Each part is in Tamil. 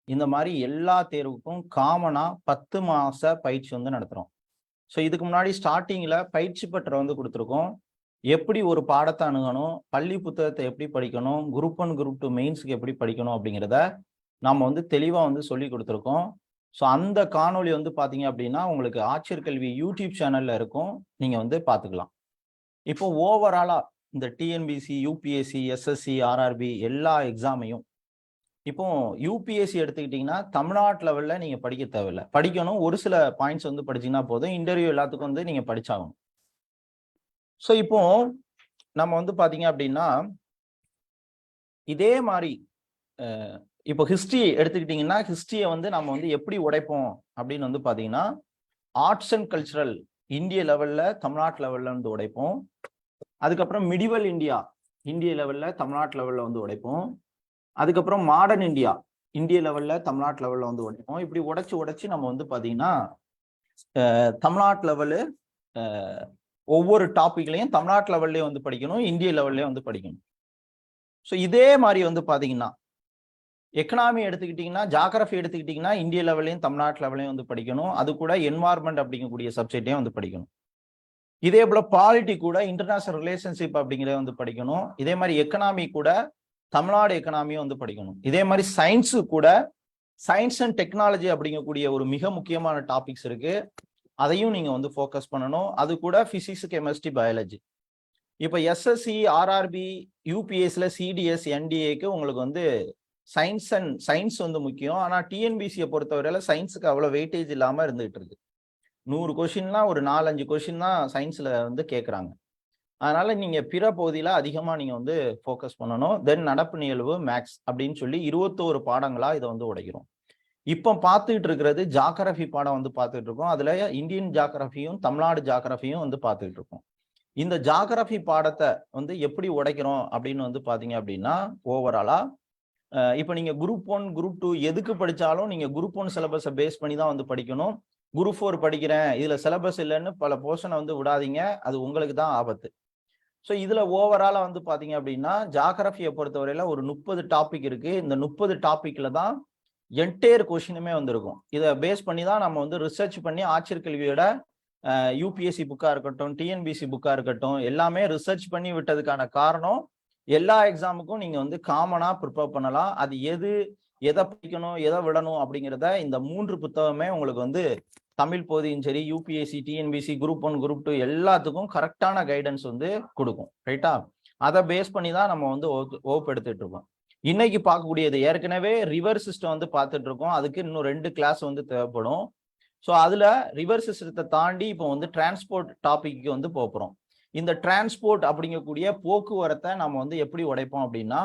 இந்த மாதிரி எல்லா தேர்வுக்கும் காமனா 10 மாச பயிற்சி வந்து நடத்துறோம். ஸோ இதுக்கு முன்னாடி ஸ்டார்டிங்ல பயிற்சி பற்ற வந்து கொடுத்துருக்கோம். எப்படி ஒரு பாடத்தை அணுகணும், பள்ளி புத்தகத்தை எப்படி படிக்கணும், குரூப் 1 குரூப் 2 மெயின்ஸுக்கு எப்படி படிக்கணும் அப்படிங்கிறத நம்ம வந்து தெளிவா வந்து சொல்லி கொடுத்துருக்கோம். ஸோ அந்த காணொலி வந்து பாத்தீங்க அப்படின்னா உங்களுக்கு ஆட்சியர் கல்வி யூடியூப் சேனல்ல இருக்கும், நீங்க வந்து பாத்துக்கலாம். இப்போ ஓவராலா இந்த டிஎன்பிசி, யூபிஎஸ்சி, எஸ்எஸ்சி, ஆர்ஆர்பி எல்லா எக்ஸாமையும் இப்போ யூபிஎஸ்சி எடுத்துக்கிட்டீங்கன்னா தமிழ்நாட்டு லெவல்ல நீங்க படிக்க தேவையில்லை, படிக்கணும். ஒரு சில பாயிண்ட்ஸ் வந்து படிச்சீங்கன்னா போதும், இன்டர்வியூ எல்லாத்துக்கும் வந்து நீங்க படிச்சாகணும். ஸோ இப்போ நம்ம வந்து பாத்தீங்க அப்படின்னா இதே மாதிரி இப்போ ஹிஸ்டரி எடுத்துக்கிட்டீங்கன்னா ஹிஸ்டரியை வந்து நம்ம வந்து எப்படி உடைப்போம் அப்படின்னு வந்து பாத்தீங்கன்னா ஆர்ட்ஸ் அண்ட் கல்ச்சுரல் இந்திய லெவல்ல தமிழ்நாட்டு லெவல்ல வந்து உடைப்போம். அதுக்கப்புறம் மிடிவல் இந்தியா இந்திய லெவல்ல தமிழ்நாட்டு லெவல்ல வந்து உடைப்போம். அதுக்கப்புறம் மாடர்ன் இந்தியா இந்திய லெவல்ல தமிழ்நாட்டு லெவல்ல வந்து உடைப்போம். இப்படி உடைச்சு நம்ம வந்து பாத்தீங்கன்னா தமிழ்நாட்டு லெவலு ஒவ்வொரு டாபிக்லையும் தமிழ்நாட்டு லெவல்லையும் வந்து படிக்கணும், இந்திய லெவல்லையும் வந்து படிக்கணும். ஸோ இதே மாதிரி வந்து பாத்தீங்கன்னா எக்கனாமி எடுத்துக்கிட்டீங்கன்னா, ஜாகிரபி எடுத்துக்கிட்டீங்கன்னா இந்திய லெவல்லையும் தமிழ்நாட்டு லெவல்லையும் வந்து படிக்கணும். அது கூட என்வாயர்மெண்ட் அப்படிங்கக்கூடிய சப்ஜெக்டையும் வந்து படிக்கணும். இதே போல பாலிட்டி கூட இன்டர்நேஷனல் ரிலேஷன்ஷிப் அப்படிங்கிறத வந்து படிக்கணும். இதே மாதிரி எக்கனாமி கூட தமிழ்நாடு எக்கனாமியும் வந்து படிக்கணும். இதே மாதிரி சயின்ஸு கூட சயின்ஸ் அண்ட் டெக்னாலஜி அப்படிங்கக்கூடிய ஒரு மிக முக்கியமான டாபிக்ஸ் இருக்கு, அதையும் நீங்க வந்து ஃபோக்கஸ் பண்ணணும். அது கூட பிசிக்ஸ், கெமிஸ்ட்ரி, பயாலஜி. இப்போ எஸ்எஸ்சி, ஆர்ஆர்பி, யூபிஎஸ்ல சிடிஎஸ், என்டிஏக்கு உங்களுக்கு வந்து சயின்ஸ் வந்து முக்கியம். ஆனா டிஎன்பிசியை பொறுத்தவரையில சயின்ஸுக்கு அவ்வளவு வெயிட்டேஜ் இல்லாம இருந்துகிட்டு இருக்கு. 100 கொஸ்டின்னா ஒரு 4-5 கொஸ்டின் தான் சயின்ஸ்ல வந்து கேட்குறாங்க. அதனால நீங்க பிற பகுதியில அதிகமா நீங்க வந்து ஃபோக்கஸ் பண்ணணும். தென் நடப்பு நிகழ்வு, மேக்ஸ் அப்படின்னு சொல்லி 21 பாடங்களா இதை வந்து உடைக்கிறோம். இப்போ பார்த்துக்கிட்டு இருக்கிறது ஜாகிரபி பாடம் வந்து பார்த்துட்டு இருக்கோம். அதுல இந்தியன் ஜாகிரபியும் தமிழ்நாடு ஜாகிரபியும் வந்து பார்த்துக்கிட்டு இருக்கோம். இந்த ஜாகிரபி பாடத்தை வந்து எப்படி உடைக்கிறோம் அப்படின்னு வந்து பாத்தீங்க அப்படின்னா ஓவராலா இப்போ நீங்க குரூப் 1 குரூப் 2 எதுக்கு படிச்சாலும் நீங்க குரூப் 1 சிலபஸை பேஸ் பண்ணி தான் வந்து படிக்கணும். குரூப் 4 படிக்கிறேன் இதுல சிலபஸ் இல்லைன்னு பல போர்ஷனை வந்து விடாதீங்க, அது உங்களுக்கு தான் ஆபத்து. ஸோ இதுல ஓவராலா வந்து பாத்தீங்க அப்படின்னா ஜாகிரபியை பொறுத்தவரையில ஒரு 30 டாபிக் இருக்கு. இந்த 30 டாபிக்ல தான் என்டையர் கொஸ்டினுமே வந்திருக்கும். இதை பேஸ் பண்ணி தான் நம்ம வந்து ரிசர்ச் பண்ணி ஆட்சியர் கல்வியோட யூபிஎஸ்சி புக்கா இருக்கட்டும், டிஎன்பிசி புக்கா இருக்கட்டும், எல்லாமே ரிசர்ச் பண்ணி விட்டதுக்கான காரணம் எல்லா எக்ஸாமுக்கும் நீங்க வந்து காமனா ப்ரிப்பேர் பண்ணலாம். அது எதை படிக்கணும், எதை விடணும் அப்படிங்கிறத இந்த 3 புத்தகமே உங்களுக்கு வந்து தமிழ் பகுதியும் சரி, யூபிஎஸ்சி, டிஎன்பிசி, குரூப் 1 குரூப் 2 எல்லாத்துக்கும் கரெக்டான கைடன்ஸ் வந்து கொடுக்கும். ரைட்டா? அதை பேஸ் பண்ணி தான் நம்ம வந்து வகுப்பு எடுத்துட்டு இருக்கோம். இன்னைக்கு பார்க்கக்கூடியது ஏற்கனவே ரிவர் சிஸ்டம் வந்து பார்த்துட்டு இருக்கோம். அதுக்கு இன்னும் 2 கிளாஸ் வந்து தேவைப்படும். ஸோ அதுல ரிவர் சிஸ்டத்தை தாண்டி இப்போ வந்து டிரான்ஸ்போர்ட் டாபிக்கு வந்து போகிறோம். இந்த டிரான்ஸ்போர்ட் அப்படிங்கக்கூடிய போக்குவரத்தை நம்ம வந்து எப்படி உடைப்போம் அப்படின்னா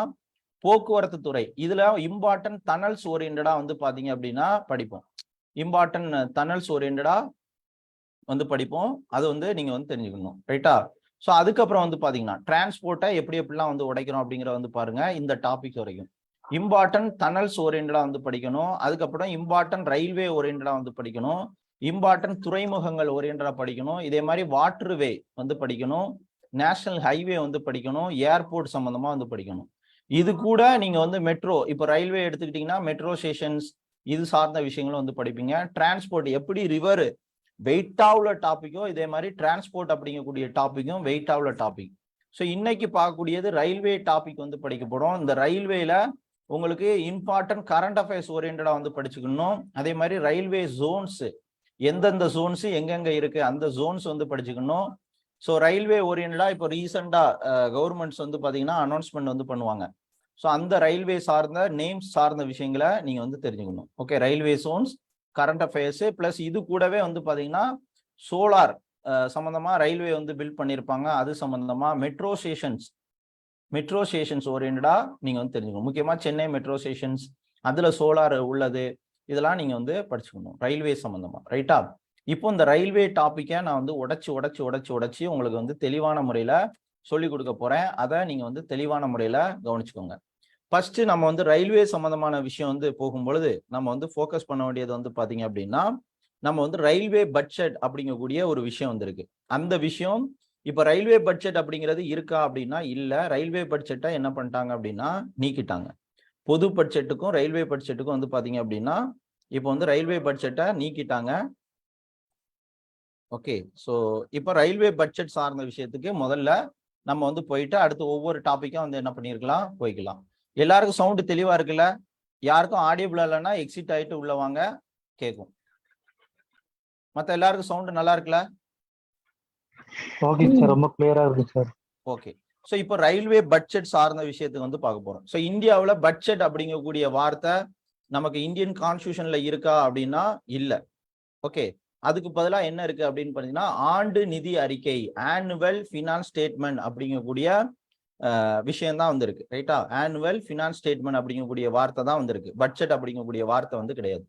போக்குவரத்து துறை இதுல இம்பார்ட்டன்ட் டனல்ஸ் ஓரியன்டா வந்து பாத்தீங்க அப்படின்னா படிப்போம். இம்பார்ட்டன்ட் டனல்ஸ் ஓரியன்டா வந்து படிப்போம். அது வந்து நீங்க வந்து தெரிஞ்சுக்கணும். ரைட்டா? ஸோ அதுக்கப்புறம் வந்து பாத்தீங்கன்னா டிரான்ஸ்போர்ட்டை எப்படிலாம் வந்து உடைக்கிறோம் அப்படிங்கிற வந்து பாருங்க. இந்த டாபிக் வரைக்கும் இம்பார்ட்டன்ட் டனல்ஸ் ஓரியன்டா வந்து படிக்கணும். அதுக்கப்புறம் இம்பார்ட்டன்ட் ரயில்வே ஓரியன்டா வந்து படிக்கணும். இம்பார்ட்டன்ட் துறைமுகங்கள் ஓரியன்டா படிக்கணும். இதே மாதிரி வாட்டர்வே வந்து படிக்கணும். நேஷனல் ஹைவே வந்து படிக்கணும். ஏர்போர்ட் சம்பந்தமா வந்து படிக்கணும். இது கூட நீங்க வந்து மெட்ரோ, இப்போ ரயில்வே எடுத்துக்கிட்டீங்கன்னா மெட்ரோ ஸ்டேஷன்ஸ் இது சார்ந்த விஷயங்களும் வந்து படிப்பீங்க. டிரான்ஸ்போர்ட் எப்படி ரிவர் வெயிட்டா உள்ள டாபிக்கோ இதே மாதிரி டிரான்ஸ்போர்ட் அப்படிங்கக்கூடிய டாபிக்கும் வெயிட்டா உள்ள டாபிக். ஸோ இன்னைக்கு பார்க்கக்கூடியது ரயில்வே டாபிக் வந்து படிக்கப்படும். இந்த ரயில்வேல உங்களுக்கு இம்பார்ட்டன்ட் கரண்ட் அஃபேர்ஸ் ஓரியன்டா வந்து படிச்சுக்கணும். அதே மாதிரி ரயில்வே ஜோன்ஸ் எந்தெந்த ஜோன்ஸ் எங்கெங்க இருக்கு அந்த ஜோன்ஸ் வந்து படிச்சுக்கணும். ஸோ ரயில்வே ஓரியன்டா இப்போ ரீசெண்டா கவர்மெண்ட்ஸ் வந்து பாத்தீங்கன்னா அனௌன்ஸ்மெண்ட் வந்து பண்ணுவாங்க. ஸோ அந்த ரயில்வே சார்ந்த நேம்ஸ் சார்ந்த விஷயங்களை நீங்க வந்து தெரிஞ்சுக்கணும். Okay, railway Jones, current affairs plus இது கூடவே வந்து பாத்தீங்கன்னா சோலார் சம்பந்தமா ரயில்வே வந்து பில்ட் பண்ணியிருப்பாங்க, அது சம்பந்தமா மெட்ரோ ஸ்டேஷன்ஸ் ஓரியன்டா நீங்க வந்து தெரிஞ்சுக்கணும். முக்கியமா சென்னை மெட்ரோ ஸ்டேஷன்ஸ் அதுல சோலார் உள்ளது, இதெல்லாம் நீங்க வந்து படிச்சுக்கணும் ரயில்வே சம்பந்தமா. ரைட்டா? இப்போ இந்த ரயில்வே டாபிக்கை நான் வந்து உடைச்சு உங்களுக்கு வந்து தெளிவான முறையில சொல்லி கொடுக்க போறேன். அதை நீங்க வந்து தெளிவான முறையில கவனிச்சுக்கோங்க. ஃபர்ஸ்ட் நம்ம வந்து ரயில்வே சம்பந்தமான விஷயம் வந்து போகும்பொழுது நம்ம வந்து ஃபோக்கஸ் பண்ண வேண்டியது வந்து பாத்தீங்க அப்படின்னா நம்ம வந்து ரயில்வே பட்ஜெட் அப்படிங்கக்கூடிய ஒரு விஷயம் வந்து இருக்கு. அந்த விஷயம் இப்ப ரயில்வே பட்ஜெட் அப்படிங்கிறது இருக்கா அப்படின்னா இல்ல. ரயில்வே பட்ஜெட்டை என்ன பண்ணிட்டாங்க அப்படின்னா நீக்கிட்டாங்க. பொது பட்ஜெட்டுக்கும் ரயில்வே பட்ஜெட்டுக்கும் வந்து பாத்தீங்க அப்படின்னா இப்போ வந்து ரயில்வே பட்ஜெட்டை நீக்கிட்டாங்க. ஓகே, ஸோ இப்போ ரயில்வே பட்ஜெட் சார்ந்த விஷயத்துக்கு முதல்ல நம்ம வந்து போயிட்டு அடுத்து ஒவ்வொரு டாப்பிக்கும் வந்து என்ன பண்ணிருக்கலாம், போய்க்கலாம். எல்லாருக்கும் சவுண்டு தெளிவா இருக்குல்ல? யாருக்கும் ஆடியபிளா இல்லைன்னா எக்ஸிட் ஆயிட்டு உள்ள வாங்க, கேட்கும். மற்ற எல்லாருக்கும் சவுண்டு நல்லா இருக்குல்ல? ஓகே சார், ரொம்ப கிளியரா இருக்கு சார். ஓகே, ஸோ இப்போ ரயில்வே பட்ஜெட் சார்ந்த விஷயத்துக்கு வந்து பார்க்க போறோம். ஸோ இந்தியாவில் பட்ஜெட் அப்படிங்கக்கூடிய வார்த்தை நமக்கு இந்தியன் கான்ஸ்டியூஷன்ல இருக்கா அப்படின்னா இல்லை. ஓகே, அதுக்கு பதிலாக என்ன இருக்கு அப்படின்னு பார்த்தீங்கன்னா ஆண்டு நிதி அறிக்கை, ஆனுவல் ஃபினான்ஸ் ஸ்டேட்மெண்ட் அப்படிங்கக்கூடிய விஷயம் தான் வந்திருக்கு. ரைட்டா? ஆனுவல் ஃபினான்ஸ் ஸ்டேட்மெண்ட் அப்படிங்கக்கூடிய வார்த்தை தான் வந்திருக்கு. பட்ஜெட் அப்படிங்கக்கூடிய வார்த்தை வந்து கிடையாது.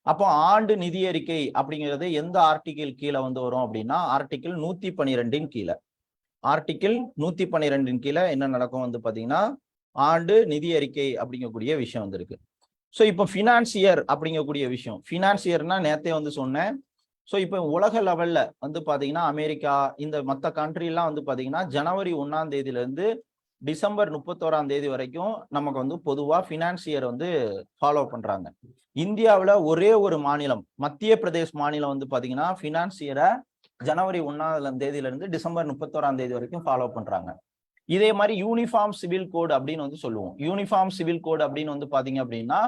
அப்போ ஆண்டு நிதி அறிக்கை அப்படிங்கிறது எந்த ஆர்டிகிள் கீழே வந்து வரும் அப்படின்னா ஆர்டிகிள் 112 கீழே. ஆர்டிகிள் 112 கீழே என்ன நடக்கும் வந்து பார்த்தீங்கன்னா ஆண்டு நிதி அறிக்கை அப்படிங்கக்கூடிய விஷயம் வந்திருக்கு. ஸோ இப்போ ஃபினான்சியர் அப்படிங்கக்கூடிய விஷயம், ஃபினான்சியர்னா நேத்தே வந்து சொன்னேன். ஸோ இப்போ உலக லெவல்ல வந்து பார்த்தீங்கன்னா அமெரிக்கா இந்த மற்ற கண்ட்ரிலாம் வந்து பார்த்தீங்கன்னா ஜனவரி 1ஆம் தேதியிலேருந்து டிசம்பர் 31ஆம் தேதி வரைக்கும் நமக்கு வந்து பொதுவாக ஃபினான்சியர் வந்து ஃபாலோ பண்றாங்க. இந்தியாவில் ஒரே ஒரு மாநிலம், மத்திய பிரதேஷ் மாநிலம் வந்து பார்த்தீங்கன்னா ஃபினான்சியரை ஜனவரி 1ஆம் தேதியிலிருந்து டிசம்பர் 31ஆம் தேதி வரைக்கும் ஃபாலோ பண்றாங்க. இதே மாதிரி யூனிஃபார்ம் சிவில் கோடு அப்படின்னு வந்து சொல்லுவோம். யூனிஃபார்ம் சிவில் கோடு அப்படின்னு வந்து பாத்தீங்க அப்படின்னா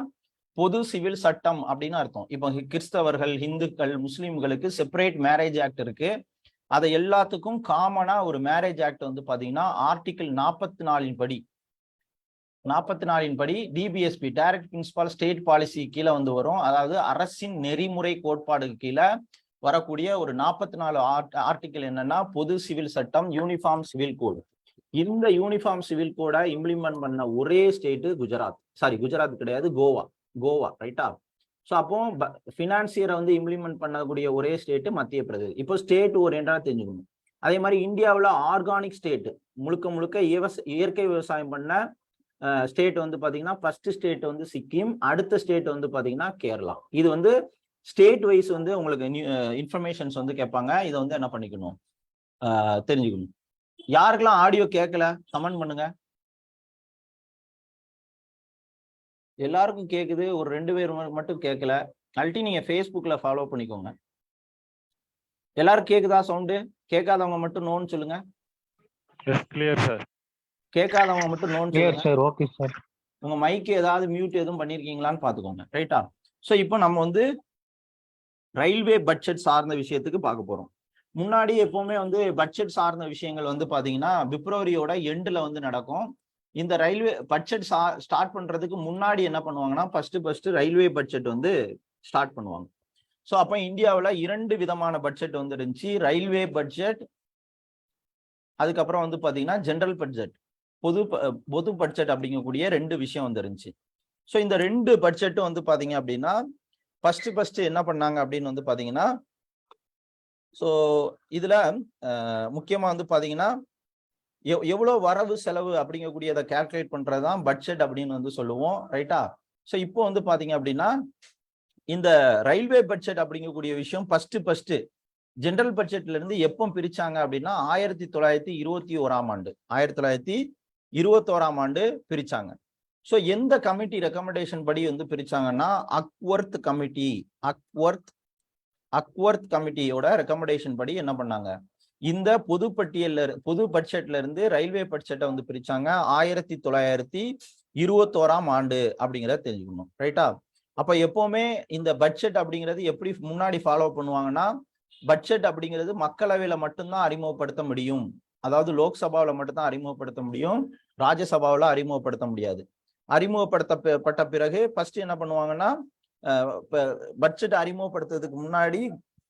பொது சிவில் சட்டம் அப்படின்னு அர்த்தம். இப்போ கிறிஸ்தவர்கள், இந்துக்கள், முஸ்லிம்களுக்கு செப்பரேட் மேரேஜ் ஆக்ட் இருக்கு. அதை எல்லாத்துக்கும் காமனா ஒரு மேரேஜ் ஆக்ட் வந்து பாத்தீங்கன்னா ஆர்டிகிள் 44 படி 44 படி DPSP direct principal state policy கீழே வந்து வரும். அதாவது அரசின் நெறிமுறை கோட்பாடுக்கு கீழே வரக்கூடிய ஒரு 44 ஆர்டிகிள் என்னன்னா பொது சிவில் சட்டம், யூனிஃபார்ம் சிவில் கோடு. இந்த யூனிஃபார்ம் சிவில் கோடை இம்ப்ளிமெண்ட் பண்ண ஒரே ஸ்டேட் குஜராத். சாரி, குஜராத் கிடையாது, கோவா. ரைட்டா? ஸோ அப்போ ஃபினான்சியரை வந்து இம்ப்ளிமெண்ட் பண்ணக்கூடிய ஒரே ஸ்டேட் மத்திய பிரதேஷ். இப்போ ஸ்டேட் ஓரியன்டா தெரிஞ்சுக்கணும். அதே மாதிரி இந்தியாவில் ஆர்கானிக் ஸ்டேட், முழுக்க இயற்கை விவசாயம் பண்ண ஸ்டேட் வந்து பாத்தீங்கன்னா ஃபர்ஸ்ட் ஸ்டேட் வந்து சிக்கிம், அடுத்த ஸ்டேட் வந்து பாத்தீங்கன்னா கேரளா. இது வந்து ஸ்டேட் வைஸ் வந்து உங்களுக்கு இன்ஃபர்மேஷன்ஸ் வந்து கேட்பாங்க. இதை வந்து என்ன பண்ணிக்கணும், தெரிஞ்சுக்கணும். யாருக்கெல்லாம் ஆடியோ கேட்கல கமெண்ட் பண்ணுங்க. எல்லாருக்கும் கேக்குது, ஒரு 2 பேர் மட்டும் கேட்கல. அல்டி நீங்க ஃபேஸ்புக்ல ஃபாலோ பண்ணிக்கோங்க. எல்லாரும் கேக்குதா சவுண்டு? கேட்காதவங்க மட்டும் நோன்னு சொல்லுங்க. Clear sir. கேட்காதவங்க மட்டும் நோன்னு சொல்லுங்க. Sir, okay sir. உங்க மைக்கு ஏதாவது மியூட் எதுவும் பண்ணிருக்கீங்களான்னு பாத்துக்கோங்க. ரைட்டா? ஸோ இப்போ நம்ம வந்து ரயில்வே பட்ஜெட் சார்ந்த விஷயத்துக்கு பார்க்க போறோம். முன்னாடி எப்பவுமே வந்து பட்ஜெட் சார்ந்த விஷயங்கள் வந்து பாத்தீங்கன்னா பிப்ரவரியோட எண்டில் வந்து நடக்கும். இந்த ரயில்வே பட்ஜெட் ஸ்டார்ட் பண்றதுக்கு முன்னாடி என்ன பண்ணுவாங்கன்னா ஃபர்ஸ்ட் ரயில்வே பட்ஜெட் வந்து ஸ்டார்ட் பண்ணுவாங்க. ஸோ அப்போ இந்தியாவில் 2 விதமான பட்ஜெட் வந்து இருந்துச்சு. ரயில்வே பட்ஜெட், அதுக்கப்புறம் வந்து பாத்தீங்கன்னா ஜெனரல் பட்ஜெட், பொது பட்ஜெட் அப்படிங்கக்கூடிய 2 விஷயம் வந்து இருந்துச்சு. ஸோ இந்த 2 பட்ஜெட்டும் வந்து பாத்தீங்க அப்படின்னா ஃபர்ஸ்ட் என்ன பண்ணாங்க அப்படின்னு வந்து பாத்தீங்கன்னா ஸோ இதுல முக்கியமா வந்து பாத்தீங்கன்னா எவ்வளவு வரவு செலவு அப்படிங்கக்கூடியதை கால்குலேட் பண்றதுதான் பட்ஜெட் அப்படின்னு வந்து சொல்லுவோம். ரைட்டா? ஸோ இப்போ வந்து பாத்தீங்க அப்படின்னா இந்த ரயில்வே பட்ஜெட் அப்படிங்கக்கூடிய விஷயம் ஃபர்ஸ்ட் ஜெனரல் பட்ஜெட்ல இருந்து எப்போ பிரிச்சாங்க அப்படின்னா 1921ஆம் ஆண்டு 1921ஆம் ஆண்டு பிரிச்சாங்க. ஸோ எந்த கமிட்டி ரெக்கமெண்டேஷன் படி வந்து பிரிச்சாங்கன்னா அக்வர்த் கமிட்டியோட ரெக்கமெண்டேஷன் படி என்ன பண்ணாங்க, இந்த பொது பட்ஜெட்ல இருந்து ரயில்வே பட்ஜெட்டை வந்து பிரிச்சாங்க 1921ஆம் ஆண்டு அப்படிங்கிறத தெரிஞ்சுக்கணும். ரைட்டா? அப்ப எப்பவுமே இந்த பட்ஜெட் அப்படிங்கிறது எப்படி முன்னாடி ஃபாலோ பண்ணுவாங்கன்னா பட்ஜெட் அப்படிங்கிறது மக்களவையில மட்டும்தான் அறிமுகப்படுத்த முடியும். அதாவது லோக்சபாவில் மட்டும்தான் அறிமுகப்படுத்த முடியும், ராஜ்யசபாவில் அறிமுகப்படுத்த முடியாது. அறிமுகப்படுத்தப்பட்ட பிறகு ஃபர்ஸ்ட் என்ன பண்ணுவாங்கன்னா பட்ஜெட் அறிமுகப்படுத்துறதுக்கு முன்னாடி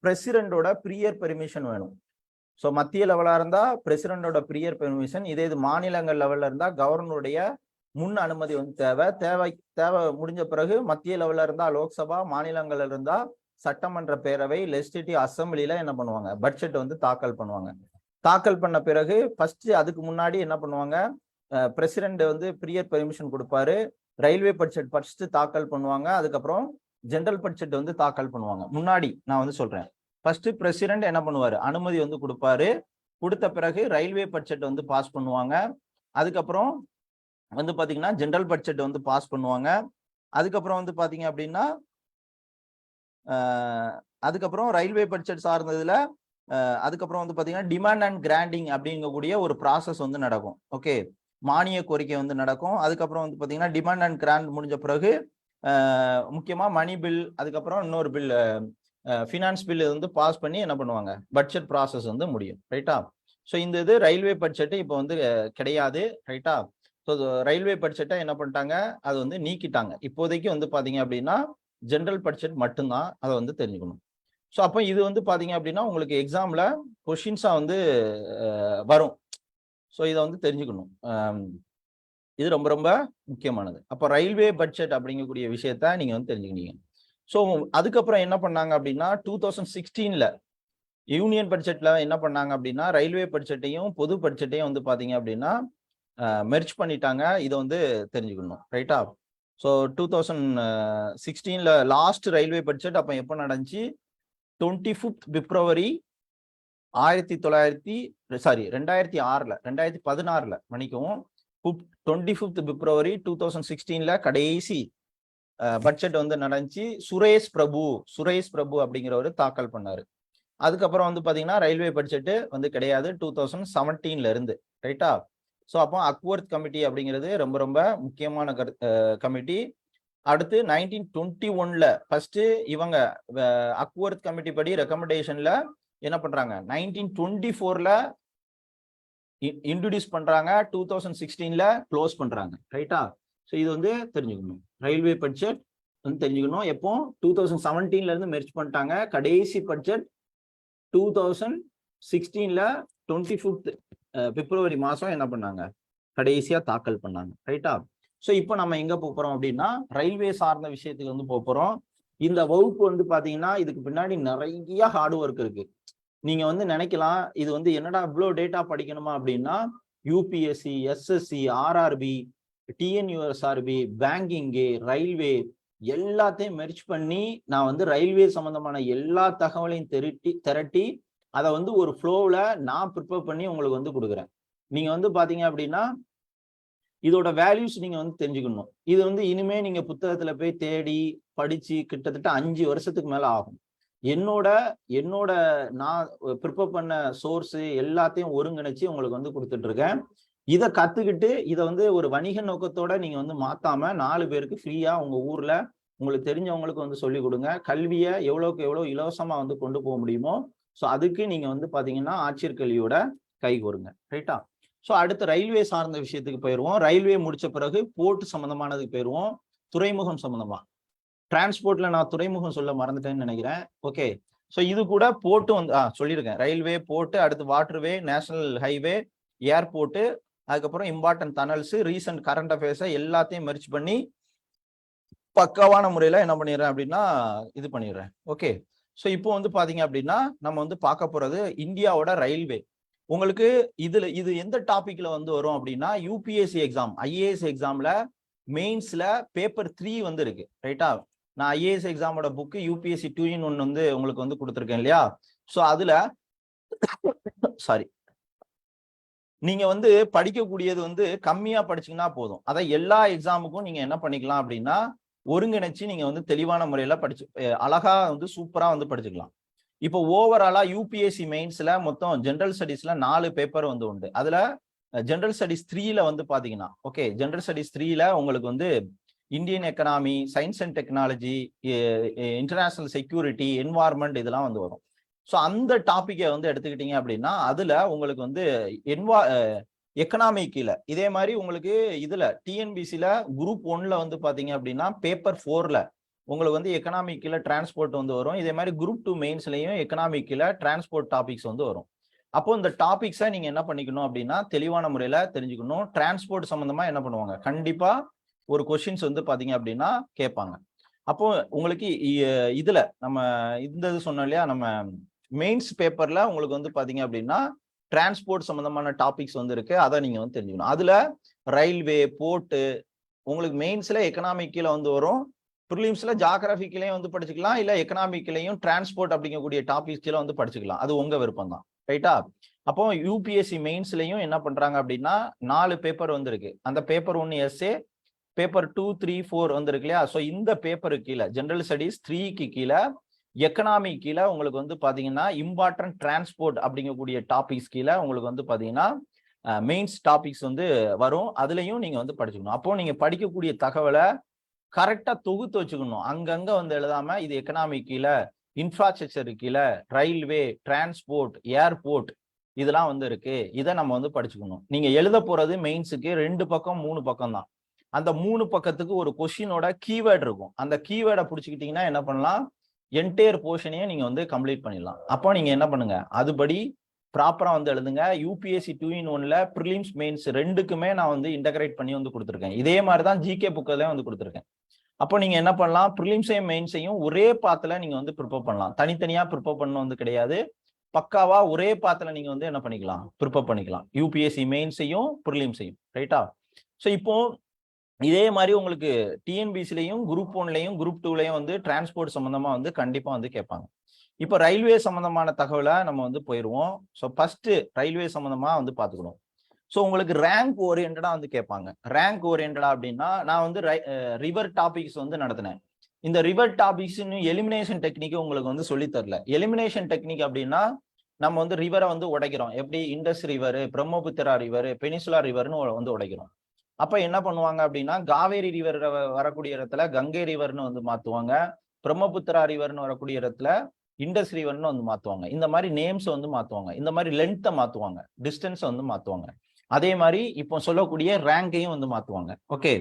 பிரசிடென்டோட ப்ரியர் பெர்மிஷன் வேணும். ஸோ மத்திய லெவலா இருந்தா பிரசிடென்டோட ப்ரியர் பெர்மிஷன், இது மாநிலங்கள் லெவல்ல இருந்தா கவர்னருடைய முன் அனுமதி வந்து தேவை முடிஞ்ச பிறகு மத்திய லெவல்ல இருந்தா லோக்சபா, மாநிலங்கள்ல இருந்தா சட்டமன்ற பேரவை லெஜிஸ்லேட்டிவ் அசம்பிளில என்ன பண்ணுவாங்க, பட்ஜெட் வந்து தாக்கல் பண்ணுவாங்க. தாக்கல் பண்ண பிறகு ஃபர்ஸ்ட் அதுக்கு முன்னாடி என்ன பண்ணுவாங்க, பிரசிடென்ட் வந்து ப்ரியர் பெர்மிஷன் கொடுப்பாரு. ரயில்வே பட்ஜெட் ஃபர்ஸ்ட் தாக்கல் பண்ணுவாங்க, அதுக்கப்புறம் ஜெனரல் பட்ஜெட் வந்து தாக்கல் பண்ணுவாங்க. முன்னாடி நான் வந்து சொல்றேன், ஃபர்ஸ்ட் பிரசிடென்ட் என்ன பண்ணுவாரு, அனுமதி வந்து கொடுப்பாரு. கொடுத்த பிறகு ரயில்வே பட்ஜெட் வந்து பாஸ் பண்ணுவாங்க. அதுக்கப்புறம் வந்து பாத்தீங்கன்னா ஜெனரல் பட்ஜெட் வந்து பாஸ் பண்ணுவாங்க. அதுக்கப்புறம் வந்து பாத்தீங்க அப்படின்னா அதுக்கப்புறம் ரயில்வே பட்ஜெட் சார்ந்ததுல அதுக்கப்புறம் வந்து பாத்தீங்கன்னா டிமாண்ட் அண்ட் கிராண்டிங் அப்படிங்கக்கூடிய ஒரு ப்ராசஸ் வந்து நடக்கும். ஓகே, மானிய கோரிக்கை வந்து நடக்கும். அதுக்கப்புறம் வந்து பாத்தீங்கன்னா டிமாண்ட் அண்ட் கிராண்ட் முடிஞ்ச பிறகு முக்கியமா மணி பில், அதுக்கப்புறம் இன்னொரு பில் ஃபினான்ஸ் பில் வந்து பாஸ் பண்ணி என்ன பண்ணுவாங்க, பட்ஜெட் ப்ராசஸ் வந்து முடியும். ரைட்டா? ஸோ இந்த இது ரயில்வே பட்ஜெட் இப்போ வந்து கிடையாது. ரைட்டா? ஸோ ரயில்வே பட்ஜெட்டை என்ன பண்ணிட்டாங்க, அது வந்து நீக்கிட்டாங்க. இப்போதைக்கு வந்து பாத்தீங்க அப்படின்னா ஜெனரல் பட்ஜெட் மட்டும்தான், அதை வந்து தெரிஞ்சுக்கணும். ஸோ அப்போ இது வந்து பாத்தீங்க அப்படின்னா உங்களுக்கு எக்ஸாம்ல கொஷின்ஸா வந்து வரும். ஸோ இதை வந்து தெரிஞ்சுக்கணும். இது ரொம்ப ரொம்ப முக்கியமானது. அப்போ ரயில்வே பட்ஜெட் அப்படிங்கக்கூடிய விஷயத்த நீங்க வந்து தெரிஞ்சுக்கிட்டீங்க. ஸோ அதுக்கப்புறம் என்ன பண்ணாங்க அப்படின்னா 2016ல யூனியன் பட்ஜெட்ல என்ன பண்ணாங்க அப்படின்னா ரயில்வே பட்ஜெட்டையும் பொது பட்ஜெட்டையும் வந்து பாத்தீங்க அப்படின்னா மெர்ஜ் பண்ணிட்டாங்க. இதை வந்து தெரிஞ்சுக்கணும். ரைட்டா? ஸோ 2016ல லாஸ்ட் ரயில்வே பட்ஜெட் அப்போ எப்போ நடந்துச்சு, 25th பிப்ரவரி 2016ல மன்னிக்கவும் 25th பிப்ரவரி 2016ல கடைசி பட்ஜெட் வந்து நடந்துச்சு. சுரேஷ் பிரபு அப்படிங்கிறவர் தாக்கல் பண்ணாரு. அதுக்கப்புறம் வந்து பாத்தீங்கன்னா ரயில்வே பட்ஜெட் வந்து கிடையாது 2017ல இருந்து. ரைட்டா? ஸோ அப்போ அக்வர்த் கமிட்டி அப்படிங்கிறது ரொம்ப ரொம்ப முக்கியமான கமிட்டி. அடுத்து 1921ல ஃபர்ஸ்ட் இவங்க அக்வர்த் கமிட்டி படி ரெக்கமெண்டேஷன்ல என்ன பண்றாங்க, 1924ல இன்ட்ரோடியூஸ் பண்றாங்க, 2016ல க்ளோஸ் பண்றாங்க. ரைட்டா? ஸோ இது வந்து தெரிஞ்சுக்கணும். ரயில்வே பட்ஜெட் வந்து தெரிஞ்சுக்கணும். எப்போ 2017ல இருந்து மெர்ஜ் பண்ணிட்டாங்க. கடைசி பட்ஜெட் 2016ல 25th பிப்ரவரி மாசம் என்ன பண்ணாங்க, கடைசியா தாக்கல் பண்ணாங்க. ரைட்டா? ஸோ இப்போ நம்ம எங்க போறோம் அப்படின்னா ரயில்வே சார்ந்த விஷயத்துக்கு வந்து போறோம். இந்த வகுப்பு வந்து பாத்தீங்கன்னா இதுக்கு பின்னாடி நிறைய ஹார்ட் ஒர்க் இருக்கு. நீங்க வந்து நினைக்கலாம் இது வந்து என்னடா இவ்வளோ டேட்டா படிக்கணுமா அப்படின்னா, UPSC, SSC, RRB, TNUSRB, banking, railway எல்லாத்தையும் மெர்ஜ் பண்ணி நான் வந்து ரயில்வே சம்பந்தமான எல்லா தகவலையும் திரட்டி அதை வந்து ஒரு ஃப்ளோவில் நான் ப்ரிப்பேர் பண்ணி உங்களுக்கு வந்து கொடுக்குறேன். நீங்க வந்து பாத்தீங்க அப்படின்னா இதோட வேல்யூஸ் நீங்க வந்து தெரிஞ்சுக்கணும். இது வந்து இனிமே நீங்க புத்தகத்துல போய் தேடி படிச்சு கிட்டத்தட்ட 5 வருஷத்துக்கு மேல ஆகும். என்னோட நான் ப்ரிப்பேர் பண்ண சோர்ஸ் எல்லாத்தையும் ஒருங்கிணைச்சு உங்களுக்கு வந்து கொடுத்துட்டு இருக்கேன். இதை கத்துக்கிட்டு இதை வந்து ஒரு வணிக நோக்கத்தோட நீங்க வந்து மாத்தாம 4 பேருக்கு ஃப்ரீயா உங்க ஊர்ல உங்களுக்கு தெரிஞ்சவங்களுக்கு வந்து சொல்லி கொடுங்க. கல்வியை எவ்வளவுக்கு எவ்வளவு இலவசமா வந்து கொண்டு போக முடியுமோ ஸோ அதுக்கு நீங்க வந்து பாத்தீங்கன்னா ஆட்சியர் கல்வியோட கை கோருங்க. ரைட்டா? ஸோ அடுத்து ரயில்வே சார்ந்த விஷயத்துக்கு போயிடுவோம். ரயில்வே முடிச்ச பிறகு போர்ட் சம்பந்தமானதுக்கு போயிடுவோம். துறைமுகம் சம்பந்தமா, டிரான்ஸ்போர்ட்ல நான் துறைமுகம் சொல்ல மறந்துட்டேன்னு நினைக்கிறேன். ஓகே, ஸோ இது கூட போர்ட்டு வந்து சொல்லியிருக்கேன். ரயில்வே, போர்ட்டு, அடுத்து வாட்டர்வே, நேஷனல் ஹைவே, ஏர்போர்ட்டு, அதுக்கப்புறம் இம்பார்ட்டன்ட் டனல்ஸ், ரீசன்ட் கரண்ட் அஃபேர்ஸை எல்லாத்தையும் மெர்ஜ் பண்ணி பக்காவான முறையில என்ன பண்ணிடுறேன் அப்படின்னா இது பண்ணிடுறேன். ஓகே, ஸோ இப்போ வந்து பாத்தீங்க அப்படின்னா நம்ம வந்து பார்க்க போறது இந்தியாவோட ரயில்வே. உங்களுக்கு இது எந்த டாபிக்ல வந்து வரும் அப்படின்னா யூபிஎஸ்சி எக்ஸாம், ஐஏஎஸ் எக்ஸாம்ல மெயின்ஸ்ல பேப்பர் 3 வந்து இருக்கு. ரைட்டா? நான் ஐஏஎஸ் எக்ஸாமோட புக்கு யூபிஎஸ்சி 2-in-1 வந்து உங்களுக்கு வந்து கொடுத்துருக்கேன் இல்லையா? ஸோ அதுல சாரி நீங்க வந்து படிக்கக்கூடியது வந்து கம்மியா படிச்சீங்கன்னா போதும். அதை எல்லா எக்ஸாமுக்கும் நீங்க என்ன பண்ணிக்கலாம் அப்படின்னா ஒருங்கிணைச்சு நீங்க வந்து தெளிவான முறையில படிச்சு அழகா வந்து சூப்பரா வந்து படிச்சுக்கலாம். இப்போ ஓவராலா யூபிஎஸ்சி மெயின்ஸ்ல மொத்தம் ஜெனரல் ஸ்டடீஸ்ல 4 பேப்பர் வந்து உண்டு. அதுல ஜெனரல் ஸ்டடீஸ் 3ல வந்து பாத்தீங்கன்னா ஓகே, ஜெனரல் ஸ்டடீஸ் 3ல உங்களுக்கு வந்து Indian economy, science and technology, international security, environment இதெல்லாம் வந்து வரும். ஸோ அந்த டாபிக்கை வந்து எடுத்துக்கிட்டீங்க அப்படின்னா அதுல உங்களுக்கு வந்து எக்கனாமிக் கீழே இதே மாதிரி உங்களுக்கு இதுல டிஎன்பிசில குரூப் 1ல வந்து பாத்தீங்க அப்படின்னா பேப்பர் 4ல உங்களுக்கு வந்து எக்கனாமிக் கீழே டிரான்ஸ்போர்ட் வந்து வரும். இதே மாதிரி குரூப் 2 மெயின்ஸ்லயும் எக்கனாமிக் கீழே டிரான்ஸ்போர்ட் டாபிக்ஸ் வந்து வரும். அப்போ இந்த டாபிக்ஸை நீங்க என்ன பண்ணிக்கணும் அப்படின்னா தெளிவான முறையில தெரிஞ்சுக்கணும். டிரான்ஸ்போர்ட் சம்பந்தமா என்ன பண்ணுவாங்க, கண்டிப்பா ஒரு கொஸ்டின்ஸ் வந்து பாத்தீங்க அப்படின்னா கேட்பாங்க. அப்போ உங்களுக்கு இதுல நம்ம இந்த இது சொன்னோம் இல்லையா, நம்ம மெயின்ஸ் பேப்பர்ல உங்களுக்கு வந்து பாத்தீங்க அப்படின்னா டிரான்ஸ்போர்ட் சம்பந்தமான டாபிக்ஸ் வந்து இருக்கு. அதை நீங்க வந்து தெரிஞ்சுக்கணும். அதுல ரயில்வே, போர்ட்டு உங்களுக்கு மெயின்ஸ்ல எக்கனாமிக் கீழே வந்து வரும். ப்ரிலிம்ஸ்ல ஜியோகிராபிக்லயும் வந்து படிச்சுக்கலாம், இல்ல எக்கனாமிக்லயும் டிரான்ஸ்போர்ட் அப்படிங்கக்கூடிய டாபிக்ஸ் கீழே வந்து படிச்சுக்கலாம். அது உங்க விருப்பம் தான். ரைட்டா? அப்போ யூபிஎஸ்சி மெயின்ஸ்லயும் என்ன பண்றாங்க அப்படின்னா 4 பேப்பர் வந்திருக்கு. அந்த பேப்பர் 1 எஸ்ஏ, பேப்பர் 2, 3, 4 வந்திருக்கு இல்லையா? ஸோ இந்த பேப்பருக்கு கீழே ஜெனரல் ஸ்டடீஸ் 3க்கு கீழே எக்கனாமி கீழே உங்களுக்கு வந்து பாத்தீங்கன்னா இம்பார்ட்டன்ட் டிரான்ஸ்போர்ட் அப்படிங்கக்கூடிய டாபிக்ஸ் கீழே உங்களுக்கு வந்து பாத்தீங்கன்னா மெயின்ஸ் டாபிக்ஸ் வந்து வரும். அதுலயும் நீங்க வந்து படிச்சுக்கணும். அப்போ நீங்க படிக்கக்கூடிய தகவலை கரெக்டா தொகுத்து வச்சுக்கணும். அங்கங்க வந்து எழுதாம இது எக்கனாமி கீழே, இன்ஃப்ராஸ்ட்ரக்சர் கீழே, ரயில்வே, டிரான்ஸ்போர்ட், ஏர்போர்ட் இதெல்லாம் வந்து இருக்கு. இதை நம்ம வந்து படிச்சுக்கணும். நீங்க எழுத போறது மெயின்ஸுக்கு 2 பக்கம் 3 பக்கம் தான். அந்த 3 பக்கத்துக்கு ஒரு கொஸ்டினோட கீவேர்டு இருக்கும். அந்த கீவேர்டை பிடிச்சிக்கிட்டீங்கன்னா என்ன பண்ணலாம், என்டையர் போர்ஷனையும் நீங்க வந்து கம்ப்ளீட் பண்ணிடலாம். அப்போ நீங்க என்ன பண்ணுங்க, அதுபடி ப்ராப்பரா வந்து எழுதுங்க. யூபிஎஸ்சி 2-in-1ல ப்ரிலிம்ஸ் மெயின்ஸ் 2க்குமே நான் வந்து இன்டகிரேட் பண்ணி வந்து கொடுத்துருக்கேன். இதே மாதிரி தான் ஜிகே புக்கில் வந்து கொடுத்துருக்கேன். அப்போ நீங்க என்ன பண்ணலாம், ப்ரிலிம்ஸையும் மெயின்ஸையும் ஒரே பாத்துல நீங்க வந்து ப்ரிப்பேர் பண்ணலாம். தனித்தனியா ப்ரிப்பேர் பண்ணணும் வந்து கிடையாது. பக்காவா ஒரே பாத்துல நீங்க வந்து என்ன பண்ணிக்கலாம், ப்ரிப்பேர் பண்ணிக்கலாம். யூபிஎஸ்சி மெயின்ஸையும் ப்ரிலிம்ஸையும். ரைட்டா? ஸோ இப்போ இதே மாதிரி உங்களுக்கு டிஎன்பிசிலையும் குரூப் 1லையும் குரூப் 2லையும் வந்து டிரான்ஸ்போர்ட் சம்பந்தமா வந்து கண்டிப்பா வந்து கேட்பாங்க. இப்போ ரயில்வே சம்பந்தமான தகவலை நம்ம வந்து போயிடுவோம். ஸோ ஃபர்ஸ்ட் ரயில்வே சம்பந்தமா வந்து பார்த்துக்கணும். ஸோ உங்களுக்கு ரேங்க் ஓரியன்டா வந்து கேட்பாங்க. ரேங்க் ஓரியன்டா அப்படின்னா நான் வந்து ரிவர் டாபிக்ஸ் வந்து நடத்தினேன். இந்த ரிவர் டாபிக்ஸ் எலிமினேஷன் டெக்னிக் உங்களுக்கு வந்து சொல்லி தரல. எலிமினேஷன் டெக்னிக் அப்படின்னா நம்ம வந்து ரிவரை வந்து உடைக்கிறோம். எப்படி Indus river, Brahmaputra river, peninsula ரிவர்னு வந்து உடைக்கிறோம். அப்ப என்ன பண்ணுவாங்க அப்படின்னா காவேரி ரிவர் வரக்கூடிய இடத்துல கங்கை ரிவர்னு வந்து மாத்துவாங்க. பிரம்மபுத்திரா ரிவர்னு வரக்கூடிய இடத்துல இண்டஸ் ரிவர்னு வந்து மாத்துவாங்க. இந்த மாதிரி நேம்ஸ் வந்து மாத்துவாங்க. இந்த மாதிரி லென்த்தை மாத்துவாங்க, டிஸ்டன்ஸ் வந்து மாத்துவாங்க. அதே மாதிரி இப்போ சொல்லக்கூடிய ரேங்கையும் வந்து மாத்துவாங்க. ஓகே.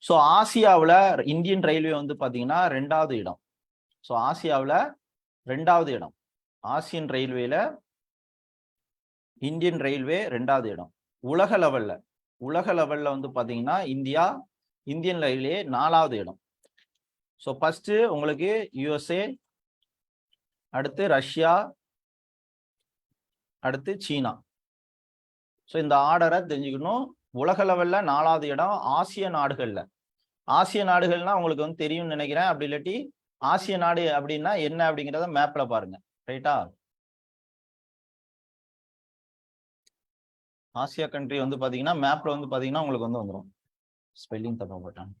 ஸோ ஆசியாவில் இந்தியன் ரயில்வே வந்து பாத்தீங்கன்னா 2வது இடம். ஸோ ஆசியாவில் 2வது இடம். ஆசியன் ரயில்வேல இந்தியன் ரயில்வே 2வது இடம். உலக லெவல்ல வந்து பாத்தீங்கன்னா இந்தியன் ரயில்வே 4வது இடம். ஸோ ஃபர்ஸ்ட் உங்களுக்கு யுஎஸ்ஏ, அடுத்து ரஷ்யா, அடுத்து சீனா. ஸோ இந்த ஆர்டரை தெரிஞ்சுக்கணும். உலக லெவல்ல 4வது இடம். ஆசிய நாடுகள்னா உங்களுக்கு வந்து தெரியும்னு நினைக்கிறேன். அப்படி இல்லாட்டி ஆசிய நாடு அப்படின்னா என்ன அப்படிங்கிறத மேப்ல பாருங்க. ரைட்டா? ஆசியா கண்ட்ரி வந்து பாத்தீங்கன்னா மேப்ல வந்து பாத்தீங்கன்னா உங்களுக்கு வந்து வந்துடும். ஸ்பெல்லிங் தப்பா போட்டாங்க.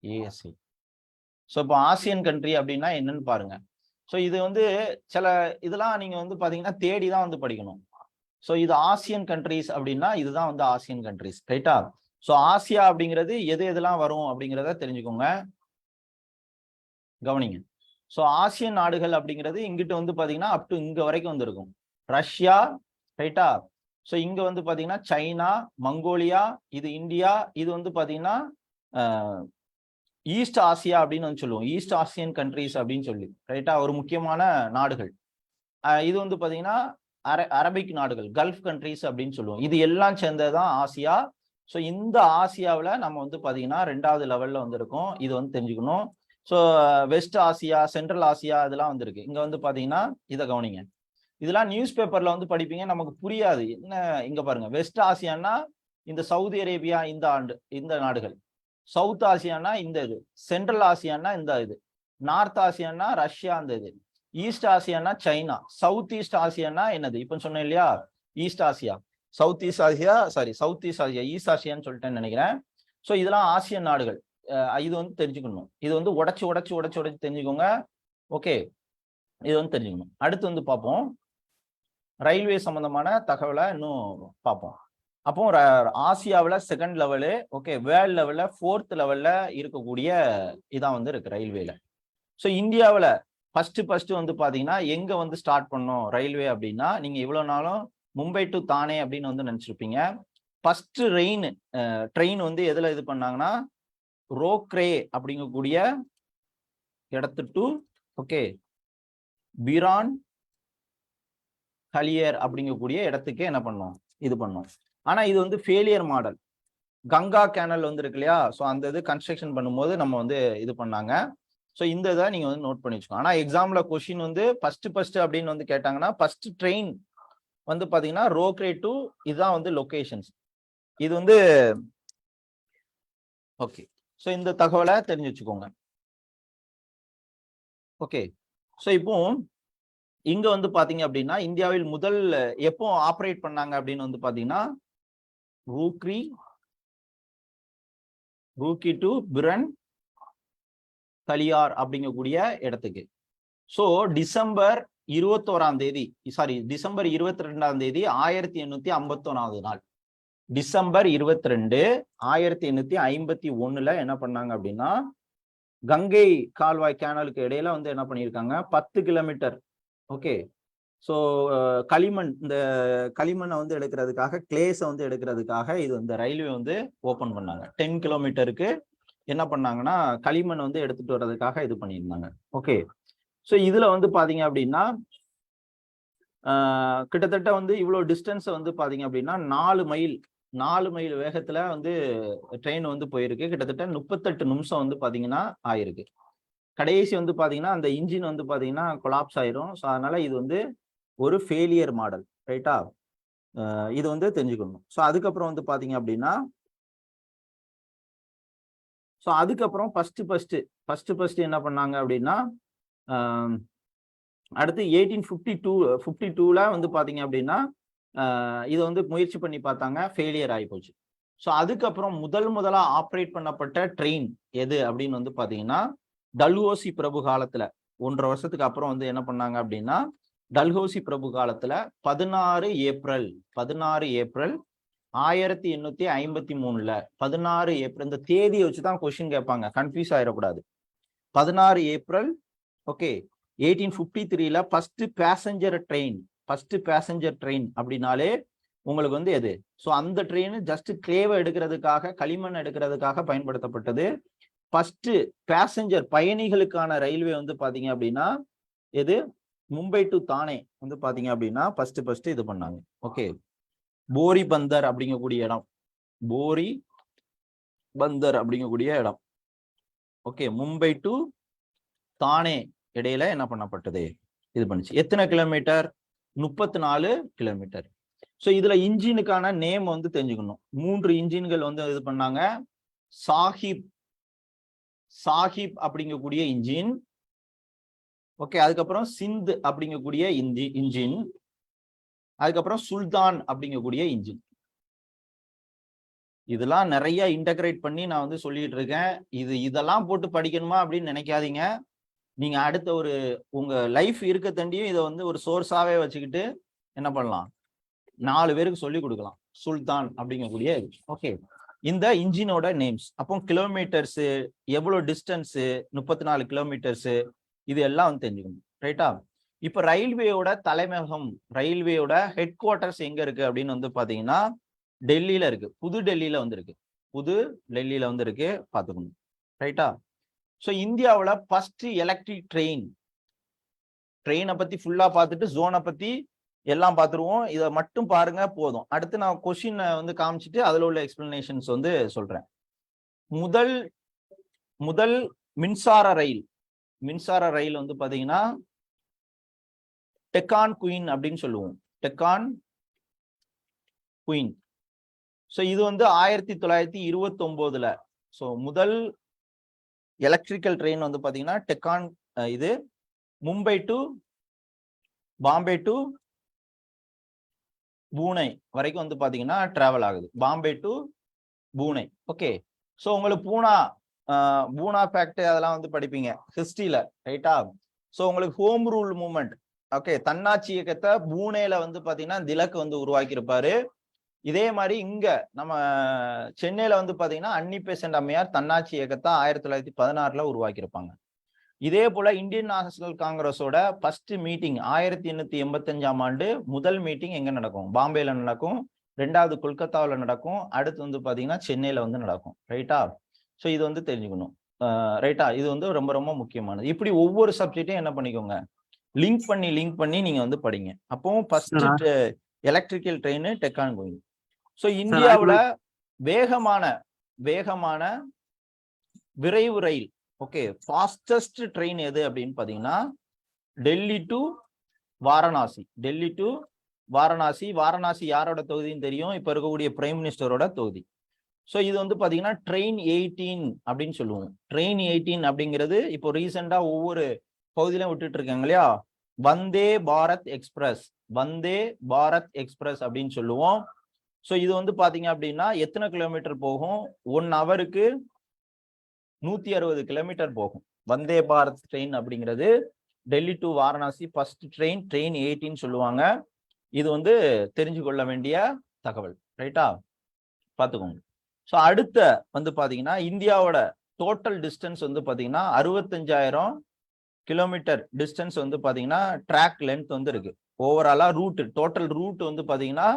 ஏஎஸ்சி. ஸோ இப்போ ஆசியன் கண்ட்ரி அப்படின்னா என்னன்னு பாருங்க. ஸோ இது வந்து சில இதெல்லாம் நீங்க வந்து பாத்தீங்கன்னா தேடி தான் வந்து படிக்கணும். ஸோ இது ஆசியன் கண்ட்ரிஸ் அப்படின்னா இதுதான் வந்து ஆசியன் கண்ட்ரிஸ். ரைட்டா? ஸோ ஆசியா அப்படிங்கிறது எதெல்லாம் வரும் அப்படிங்கிறத தெரிஞ்சுக்கோங்க, கவனிங்க. ஸோ ஆசியன் நாடுகள் அப்படிங்கிறது இங்கிட்ட வந்து பாத்தீங்கன்னா அப் டு இங்க வரைக்கும் வந்து இருக்கும். ரஷ்யா, ரைட்டா? ஸோ இங்க வந்து பாத்தீங்கன்னா சைனா, மங்கோலியா, இது இந்தியா, இது வந்து பாத்தீங்கன்னா ஈஸ்ட் ஆசியா அப்படின்னு வந்து சொல்லுவோம். ஈஸ்ட் ஆசியன் கண்ட்ரிஸ் அப்படின்னு சொல்லி. ரைட்டா? ஒரு முக்கியமான நாடுகள். இது வந்து பாத்தீங்கன்னா அரபிக் நாடுகள், கல்ஃப் கண்ட்ரிஸ் அப்படின்னு சொல்லுவோம். இது எல்லாம் சேர்ந்ததுதான் ஆசியா. ஸோ இந்த ஆசியாவில் நம்ம வந்து பாத்தீங்கன்னா 2வது லெவல்ல வந்து இருக்கோம். இது வந்து தெரிஞ்சுக்கணும். So West Asia, Central Asia இதெல்லாம் வந்து இருக்கு. இங்க வந்து பாத்தீங்கன்னா இதை கவனிங்க. இதெல்லாம் நியூஸ் பேப்பர்ல வந்து படிப்பீங்க, நமக்கு புரியாது. என்ன இங்க பாருங்க, வெஸ்ட் ஆசியானா இந்த சவுதி அரேபியா, இந்த நாடுகள். சவுத் ஆசியானா இந்த இது. சென்ட்ரல் ஆசியானா இந்த இது. நார்த் ஆசியானா ரஷ்யா அந்த இது. ஈஸ்ட் ஆசியானா சைனா. சவுத் ஈஸ்ட் ஆசியானா என்னது இப்ப சொன்னேன் இல்லையா, east Asia. South east Asia east ஆசியான்னு சொல்லிட்டேன்னு நினைக்கிறேன். ஸோ இதெல்லாம் ஆசியன் நாடுகள். இது வந்து தெரிஞ்சுக்கணும். இது வந்து உடைச்சு தெரிஞ்சுக்கோங்க. ஓகே, இது வந்து தெரிஞ்சுக்கணும். அடுத்து வந்து பார்ப்போம் ரயில்வே சம்பந்தமான தகவலை இன்னும் பார்ப்போம். அப்போ ஆசியாவில் 2nd லெவலு, ஓகே, வேர்ல்ட் லெவல்ல 4th லெவல்ல இருக்கக்கூடிய இதான் வந்து இருக்கு ரயில்வேல. ஸோ இந்தியாவில் ஃபர்ஸ்ட் வந்து பாத்தீங்கன்னா எங்க வந்து ஸ்டார்ட் பண்ணோம் ரயில்வே அப்படின்னா, நீங்க இவ்வளவு நாளும் மும்பை டு தானே அப்படின்னு வந்து நினைச்சிருப்பீங்க. ஃபர்ஸ்ட் ட்ரெயின் வந்து எதுல இது பண்ணாங்கன்னா ரோக்ரே அப்படிங்கக்கூடிய இடத்து டு ஓகே பிரான் ஹலியர் அப்படிங்கக்கூடிய இடத்துக்கு என்ன பண்ணோம், இது பண்ணோம். ஆனா இது வந்து ஃபெயிலியர் மாடல். கங்கா கேனல் வந்து இருக்கு இல்லையா, ஸோ அந்த இது கன்ஸ்ட்ரக்ஷன் பண்ணும்போது நம்ம வந்து இது பண்ணாங்க. ஸோ இந்த இதை நீங்க வந்து நோட் பண்ணி வச்சுக்கோங்க. ஆனா எக்ஸாம்ல கொஸ்டின் வந்து ஃபர்ஸ்ட் அப்படின்னு வந்து கேட்டாங்கன்னா ஃபர்ஸ்ட் ட்ரெயின் வந்து பாத்தீங்கன்னா ரோக்ரே டு இதுதான் வந்து லொகேஷன்ஸ். இது வந்து ஓகே. ஸோ இந்த தகவலை தெரிஞ்சு வச்சுக்கோங்க. ஓகே. ஸோ இப்போ இங்க வந்து பாத்தீங்க அப்படின்னா இந்தியாவில் முதல் எப்போ ஆப்ரேட் பண்ணாங்க அப்படின்னு வந்து பாத்தீங்கன்னா ரூக்கி டு பிரன் கலியார் அப்படிங்கக்கூடிய இடத்துக்கு. ஸோ டிசம்பர் 22ஆம் தேதி 1851 நாள், டிசம்பர் 22 1851 என்ன பண்ணாங்க அப்படின்னா கங்கை கால்வாய் கேனலுக்கு இடையில வந்து என்ன பண்ணியிருக்காங்க 10 கிலோமீட்டர். ஓகே, ஸோ களிமண், இந்த களிமண்ணை வந்து எடுக்கிறதுக்காக, கிளேஸை வந்து எடுக்கிறதுக்காக இது இந்த ரயில்வே வந்து ஓப்பன் பண்ணாங்க. 10 கிலோமீட்டருக்கு என்ன பண்ணாங்கன்னா களிமண் வந்து எடுத்துட்டு வர்றதுக்காக இது பண்ணியிருந்தாங்க. ஓகே, ஸோ இதுல வந்து பாத்தீங்க அப்படின்னா கிட்டத்தட்ட வந்து இவ்வளவு டிஸ்டன்ஸை வந்து பாத்தீங்க அப்படின்னா 4 மைல் வேகத்துல வந்து ட்ரெயின் வந்து போயிருக்கு. கிட்டத்தட்ட 38 நிமிஷம் வந்து பாத்தீங்கன்னா ஆயிருக்கு. கடைசி வந்து பாத்தீங்கன்னா அந்த இன்ஜின் வந்து பாத்தீங்கன்னா கொலாப்ஸ் ஆயிரும். ஸோ அதனால இது வந்து ஒரு ஃபெயிலியர் மாடல், ரைட்டா? இது வந்து தெரிஞ்சுக்கணும். ஸோ அதுக்கப்புறம் வந்து பாத்தீங்க அப்படின்னா ஸோ அதுக்கப்புறம் ஃபர்ஸ்ட் என்ன பண்ணாங்க அப்படின்னா அடுத்து 1852 வந்து பாத்தீங்க அப்படின்னா இதை வந்து முயற்சி பண்ணி பார்த்தாங்க, ஃபெயிலியர் ஆகி போச்சு. ஸோ அதுக்கப்புறம் முதலா ஆப்ரேட் பண்ணப்பட்ட ட்ரெயின் எது அப்படின்னு வந்து பாத்தீங்கன்னா டல்ஹௌசி பிரபு காலத்துல 1.5 வருஷத்துக்கு அப்புறம் வந்து என்ன பண்ணாங்க அப்படின்னா டல்ஹௌசி பிரபு காலத்துல 16 ஏப்ரல் 1853 16 ஏப்ரல், இந்த தேதியை வச்சுதான் கொஸ்டின் கேட்பாங்க, கன்ஃபியூஸ் ஆயிடக்கூடாது. 16 April, okay, 1853 first passenger train அப்படின்னாலே உங்களுக்கு வந்து எது? ஸோ அந்த ட்ரெயின் ஜஸ்ட் கிளேவை எடுக்கிறதுக்காக, களிமண் எடுக்கிறதுக்காக பயன்படுத்தப்பட்டது. ஃபர்ஸ்ட் பேசஞ்சர் பயணிகளுக்கான ரயில்வே வந்து பாத்தீங்க அப்படின்னா எது? மும்பை டு தானே வந்து பாத்தீங்க அப்படின்னா ஃபர்ஸ்ட் இது பண்ணாங்க. ஓகே, போரி பந்தர் அப்படிங்கக்கூடிய இடம். ஓகே, மும்பை டு தானே இடையில என்ன பண்ணப்பட்டது? இது பண்ணுச்சு. எத்தனை கிலோமீட்டர்? 34 கிலோமீட்டர். ஸோ இதுல இன்ஜினுக்கான நேம் வந்து தெரிஞ்சுக்கணும். 3 இன்ஜின்கள் வந்து இது பண்ணாங்க. சாஹிப் அப்படிங்கக்கூடிய இன்ஜின், ஓகே, அதுக்கப்புறம் சிந்த் அப்படிங்கக்கூடிய இன்ஜின், அதுக்கப்புறம் சுல்தான் அப்படிங்கக்கூடிய இன்ஜின். இதெல்லாம் நிறைய இன்டகிரேட் பண்ணி நான் வந்து சொல்லிட்டு இருக்கேன். இதெல்லாம் போட்டு படிக்கணுமா அப்படின்னு நினைக்காதீங்க. நீங்க அடுத்த ஒரு உங்க லைஃப் இருக்க தண்டியும் இதை வந்து ஒரு சோர்ஸாவே வச்சுக்கிட்டு என்ன பண்ணலாம், 4 பேருக்கு சொல்லி கொடுக்கலாம். சுல்தான் அப்படிங்கக்கூடிய இது. ஓகே, இந்த இன்ஜினோட நேம்ஸ். அப்போ கிலோமீட்டர்ஸ், எவ்வளவு டிஸ்டன்ஸ், 34 கிலோமீட்டர்ஸ், இது எல்லாம் வந்து தெரிஞ்சுக்கணும், ரைட்டா? இப்ப ரயில்வேயோட தலைமையகம், ரயில்வேயோட ஹெட் குவார்டர்ஸ் எங்க இருக்கு அப்படின்னு வந்து பாத்தீங்கன்னா டெல்லியில இருக்கு. புது டெல்லியில வந்து இருக்கு, பாத்துக்கணும், ரைட்டா? ஸோ இந்தியாவில் ஃபர்ஸ்ட் எலக்ட்ரிக் ட்ரெயினை பத்தி ஃபுல்லா பார்த்துட்டு ஜோனை பத்தி எல்லாம் பார்த்துருவோம். இதை மட்டும் பாருங்க போதும். அடுத்து நான் கொஸ்டின் வந்து காமிச்சிட்டு அதுல உள்ள எக்ஸ்பிளனேஷன்ஸ் வந்து சொல்றேன். முதல் மின்சார ரயில் வந்து பாத்தீங்கன்னா டெக்கான் குயின் அப்படின்னு சொல்லுவோம். டெக்கான் குயின். ஸோ இது வந்து 1929. ஸோ முதல் எலக்ட்ரிக்கல் ட்ரெயின் வந்து பாத்தீங்கன்னா டெக்கான், இது மும்பை டு பாம்பே டு பூனே வரைக்கும் வந்து பாத்தீங்கன்னா டிராவல் ஆகுது. Bombay to Pune. Okay, so உங்களுக்கு பூனா ஃபேக்ட் அதெல்லாம் வந்து படிப்பீங்க ஹிஸ்டரியில, ரைட்டா? ஸோ உங்களுக்கு ஹோம் ரூல் மூவ்மெண்ட், ஓகே, தன்னாட்சி இயக்கத்தை பூனேல வந்து பாத்தீங்கன்னா திலக் வந்து உருவாக்கியிருப்பாரு. இதே மாதிரி இங்க நம்ம சென்னையில வந்து பாத்தீங்கன்னா அன்னி பெசன்ட் அம்மையார் தன்னாட்சி இயக்கத்தை 1916 உருவாக்கியிருப்பாங்க. இதே போல இந்தியன் நேஷனல் காங்கிரஸோட ஃபர்ஸ்ட் மீட்டிங் 1885ஆம் ஆண்டு முதல் மீட்டிங் எங்க நடக்கும்? பாம்பேல நடக்கும். 2வது கொல்கத்தாவில் நடக்கும். அடுத்து வந்து பாத்தீங்கன்னா சென்னையில வந்து நடக்கும், ரைட்டா? ஸோ இது வந்து தெரிஞ்சுக்கணும், ரைட்டா? இது வந்து ரொம்ப ரொம்ப முக்கியமானது. இப்படி ஒவ்வொரு சப்ஜெக்டையும் என்ன பண்ணிக்கோங்க, லிங்க் பண்ணி நீங்க வந்து படிங்க. அப்போ first electrical train Deccan queen. So இந்தியாவில் வேகமான விரைவு ரயில், ஓகே, ஃபாஸ்டஸ்ட் ட்ரெயின் எது அப்படின்னு பாத்தீங்கன்னா டெல்லி டு வாரணாசி. வாரணாசி யாரோட தொகுதின்னு தெரியும்? இப்ப இருக்கக்கூடிய பிரைம் மினிஸ்டரோட தொகுதி. ஸோ இது வந்து பாத்தீங்கன்னா ட்ரெயின் 18 அப்படின்னு சொல்லுவோம். ட்ரெயின் 18 அப்படிங்கிறது இப்போ ரீசெண்டா ஒவ்வொரு பகுதியிலும் விட்டுட்டு இருக்காங்க இல்லையா? வந்தே பாரத் எக்ஸ்பிரஸ், வந்தே பாரத் எக்ஸ்பிரஸ் அப்படின்னு சொல்லுவோம். ஸோ இது வந்து பாத்தீங்க அப்படின்னா எத்தனை கிலோமீட்டர் போகும்? 1 ஹவருக்கு 160 கிலோமீட்டர் போகும். வந்தே பாரத் ட்ரெயின் அப்படிங்கிறது Delhi to Varanasi first train, train 18 சொல்லுவாங்க. இது வந்து தெரிஞ்சு கொள்ள வேண்டிய தகவல், ரைட்டா? பார்த்துக்கோங்க. ஸோ அடுத்த வந்து பாத்தீங்கன்னா இந்தியாவோட டோட்டல் டிஸ்டன்ஸ் வந்து பாத்தீங்கன்னா 65,000 கிலோமீட்டர் டிஸ்டன்ஸ் வந்து பாத்தீங்கன்னா ட்ராக் லென்த் வந்து இருக்கு. ஓவராலா ரூட், டோட்டல் ரூட் வந்து பாத்தீங்கன்னா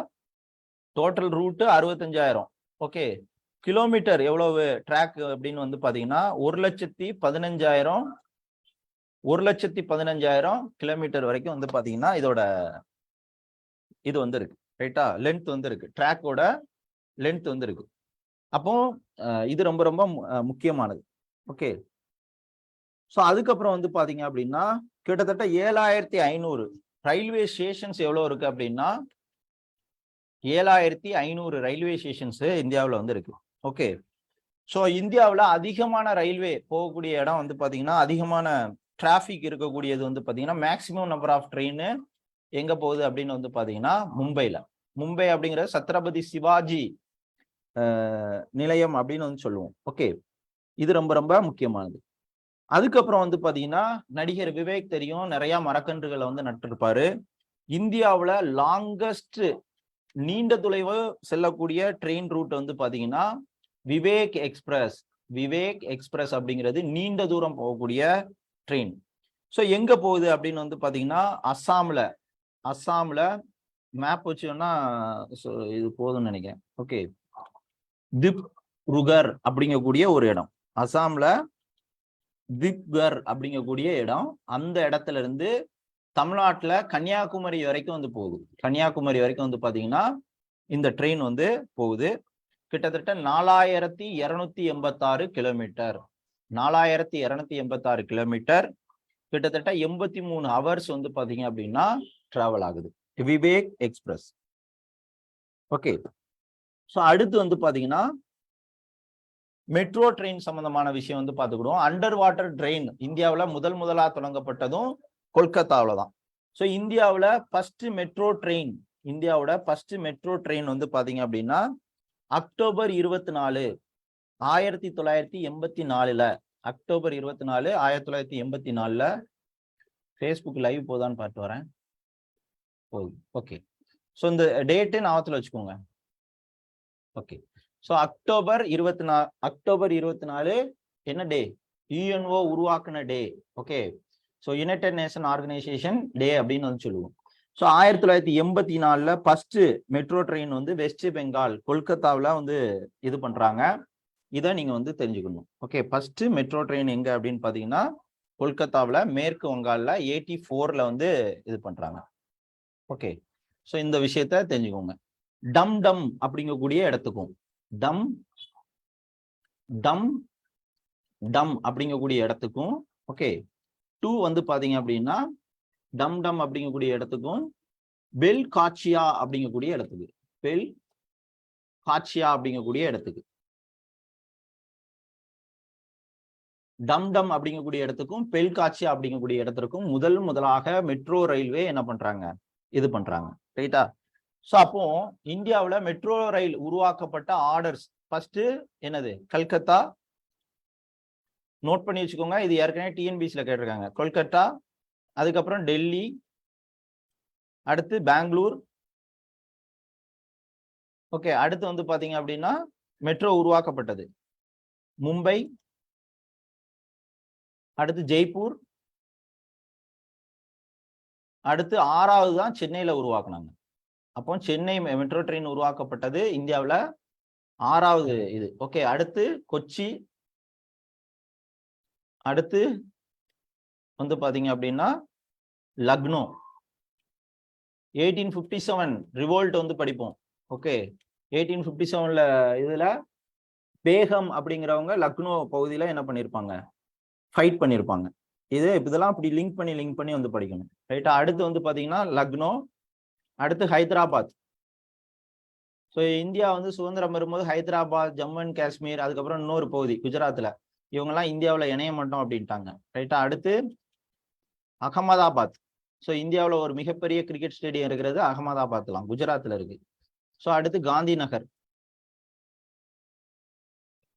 டோட்டல் ரூட் 65,000. ஓகே, கிலோமீட்டர் எவ்வளவு ட்ராக் அப்படின்னு வந்து பாத்தீங்கன்னா 1,15,000 கிலோமீட்டர் வரைக்கும் வந்து பாத்தீங்கன்னா இதோட இது வந்து இருக்கு, ரைட்டா? லென்த் வந்து இருக்கு, ட்ராக்கோட லென்த் வந்து இருக்கு. அப்போ இது ரொம்ப ரொம்ப முக்கியமானது. ஓகே, ஸோ அதுக்கப்புறம் வந்து பாத்தீங்க அப்படின்னா கிட்டத்தட்ட 7,500 ரயில்வே ஸ்டேஷன்ஸ் எவ்வளவு இருக்கு அப்படின்னா 7,500 ரயில்வே ஸ்டேஷன்ஸ் இந்தியாவில் வந்து இருக்கு. ஓகே, ஸோ இந்தியாவில் அதிகமான ரயில்வே போகக்கூடிய இடம் வந்து பாத்தீங்கன்னா அதிகமான டிராபிக் இருக்கக்கூடியது வந்து பாத்தீங்கன்னா மேக்சிமம் நம்பர் ஆஃப் ட்ரெயின் எங்க போகுது அப்படின்னு வந்து பாத்தீங்கன்னா மும்பைல. மும்பை அப்படிங்கிற சத்ரபதி சிவாஜி நிலையம் அப்படின்னு வந்து சொல்லுவோம். ஓகே, இது ரொம்ப ரொம்ப முக்கியமானது. அதுக்கப்புறம் வந்து பாத்தீங்கன்னா நடிகர் விவேக் தெரியும், நிறைய மரக்கன்றுகளை வந்து நட்டிருப்பாரு. இந்தியாவில் லாங்கஸ்ட் நீண்ட தொலைவு செல்லக்கூடிய ட்ரெயின் ரூட் வந்து பாத்தீங்கன்னா விவேக் எக்ஸ்பிரஸ். விவேக் எக்ஸ்பிரஸ் அப்படிங்கிறது நீண்ட தூரம் போகக்கூடிய ட்ரெயின். ஸோ எங்க போகுது அப்படின்னு வந்து பாத்தீங்கன்னா அஸ்ஸாம்ல மேப் வச்சோம்னா இது போதும்னு நினைக்கிறேன். ஓகே, திப்ருகர் அப்படிங்கக்கூடிய ஒரு இடம், அஸ்ஸாம்ல திப்கர் அப்படிங்கக்கூடிய இடம். அந்த இடத்துல இருந்து தமிழ்நாட்டுல கன்னியாகுமரி வரைக்கும் வந்து போகுது. கன்னியாகுமரி வரைக்கும் வந்து பாத்தீங்கன்னா இந்த ட்ரெயின் வந்து போகுது. கிட்டத்தட்ட 4,286 கிலோமீட்டர், 4,286 கிலோமீட்டர், கிட்டத்தட்ட 83 ஹவர்ஸ் வந்து பாத்தீங்க அப்படின்னா டிராவல் ஆகுது விவேக் எக்ஸ்பிரஸ். ஓகே, ஸோ அடுத்து வந்து பாத்தீங்கன்னா மெட்ரோ ட்ரெயின் சம்பந்தமான விஷயம் வந்து பார்த்துக்கிடுவோம். அண்டர் வாட்டர் ட்ரெயின் இந்தியாவில் முதலா தொடங்கப்பட்டதும் கொல்கத்தாவில் தான். ஸோ இந்தியாவில் ஃபர்ஸ்ட் மெட்ரோ ட்ரெயின், இந்தியாவோட ஃபர்ஸ்ட் மெட்ரோ ட்ரெயின் வந்து பாத்தீங்க அப்படின்னா அக்டோபர் 24, 1984, அக்டோபர் 24, 1984 ஃபேஸ்புக் லைவ் போதான்னு பார்த்து வரேன். போகுது. ஓகே, ஸோ இந்த டேட்டு ஞாபகத்தில் வச்சுக்கோங்க. ஓகே, ஸோ அக்டோபர் 24 என்ன டே? யுஎன்ஓ உருவாக்குன day. Okay, so united nation organization day அப்படின்னு வந்து சொல்லுவோம். ஸோ 1984 ஃபர்ஸ்ட் மெட்ரோ ட்ரெயின் வந்து வெஸ்ட் பெங்கால் கொல்கத்தாவில் வந்து இது பண்றாங்க. இதை நீங்க வந்து தெரிஞ்சுக்கணும். ஓகே, ஃபர்ஸ்ட் மெட்ரோ ட்ரெயின் எங்க அப்படின்னு பாத்தீங்கன்னா கொல்கத்தாவில் மேற்கு வங்காளில் 84ல வந்து இது பண்றாங்க. ஓகே, ஸோ இந்த விஷயத்த தெரிஞ்சுக்கோங்க. டம் டம் அப்படிங்கக்கூடிய இடத்துக்கும் டம் டம் டம் அப்படிங்கக்கூடிய இடத்துக்கும் ஓகே 2 வந்து பாத்தீங்க அப்படின்னா டம் டம் அப்படிங்கக்கூடிய இடத்துக்கும் பெல் காட்சியா அப்படிங்கக்கூடிய இடத்துக்கு, பெல் காட்சியா அப்படிங்கக்கூடிய இடத்துக்கு, டம் டம் அப்படிங்கக்கூடிய இடத்துக்கும் பெல் காட்சியா அப்படிங்கக்கூடிய இடத்திற்கும் முதலாக மெட்ரோ ரயில்வே என்ன பண்றாங்க, இது பண்றாங்க, ரைட்டா? ஸோ அப்போ இந்தியாவில் மெட்ரோ ரயில் உருவாக்கப்பட்ட ஆர்டர்ஸ் ஃபர்ஸ்ட் என்னது? கல்கத்தா. நோட் பண்ணி வச்சுக்கோங்க, இது ஏற்கனவே டிஎன்பிஎஸ்சில கேட்டிருக்காங்க. கொல்கத்தா, அதுக்கப்புறம் டெல்லி, அடுத்து பெங்களூர். ஓகே, அடுத்து வந்து பாத்தீங்க அப்படின்னா மெட்ரோ உருவாக்கப்பட்டது மும்பை, அடுத்து ஜெய்ப்பூர், அடுத்து 6வது தான் சென்னையில உருவாக்குனாங்க. அப்போ சென்னை மெட்ரோ ட்ரெயின் உருவாக்கப்பட்டது இந்தியாவில் 6வது இது. ஓகே, அடுத்து கொச்சி, அடுத்து வந்து பாத்தீங்க அப்படின்னா லக்னோ. 1857 ரிவோல்ட் வந்து படிப்போம். ஓகே, 1857ல இதுல பேகம் அப்படிங்கிறவங்க லக்னோ பகுதியில என்ன பண்ணிருப்பாங்க, ஃபைட் பண்ணிருப்பாங்க. இதெல்லாம் அப்படி லிங்க் பண்ணி வந்து படிக்கணும், ரைட்டா? அடுத்து வந்து பாத்தீங்கன்னா லக்னோ, அடுத்து ஹைதராபாத். ஸோ இந்தியா வந்து சுதந்திரம் வரும்போது ஹைதராபாத், ஜம்மு அண்ட் காஷ்மீர், அதுக்கப்புறம் இன்னொரு பகுதி குஜராத்ல, இவங்கெல்லாம் இந்தியாவில் இணைய மாட்டோம் அப்படின்ட்டாங்க, ரைட்டா? அடுத்து அகமதாபாத். ஸோ இந்தியாவில் ஒரு மிகப்பெரிய கிரிக்கெட் ஸ்டேடியம் இருக்கிறது அகமதாபாத்லாம், குஜராத்தில் இருக்கு. ஸோ அடுத்து காந்தி நகர்,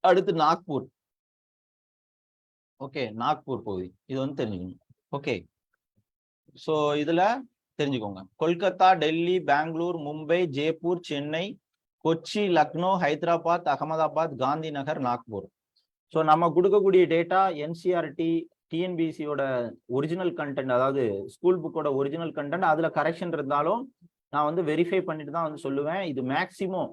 அடுத்து நாக்பூர். ஓகே, நாக்பூர் பகுதி இது வந்து தெரிஞ்சுக்கணும். ஓகே, ஸோ இதுல தெரிஞ்சுக்கோங்க. கொல்கத்தா, டெல்லி, பெங்களூர், மும்பை, ஜெய்ப்பூர், சென்னை, கொச்சி, லக்னோ, ஹைதராபாத், அகமதாபாத், காந்தி நகர், நாக்பூர். ஸோ நம்ம கொடுக்கக்கூடிய டேட்டா என்சிஆர்டி டிஎன்பிசியோட ஒரிஜினல் கண்டென்ட், அதாவது ஸ்கூல் புக்கோட ஒரிஜினல் கண்டென்ட். அதுல கரெக்ஷன் இருந்தாலும் நான் வந்து வெரிஃபை பண்ணிட்டு தான் வந்து சொல்லுவேன். இது மேக்சிமம்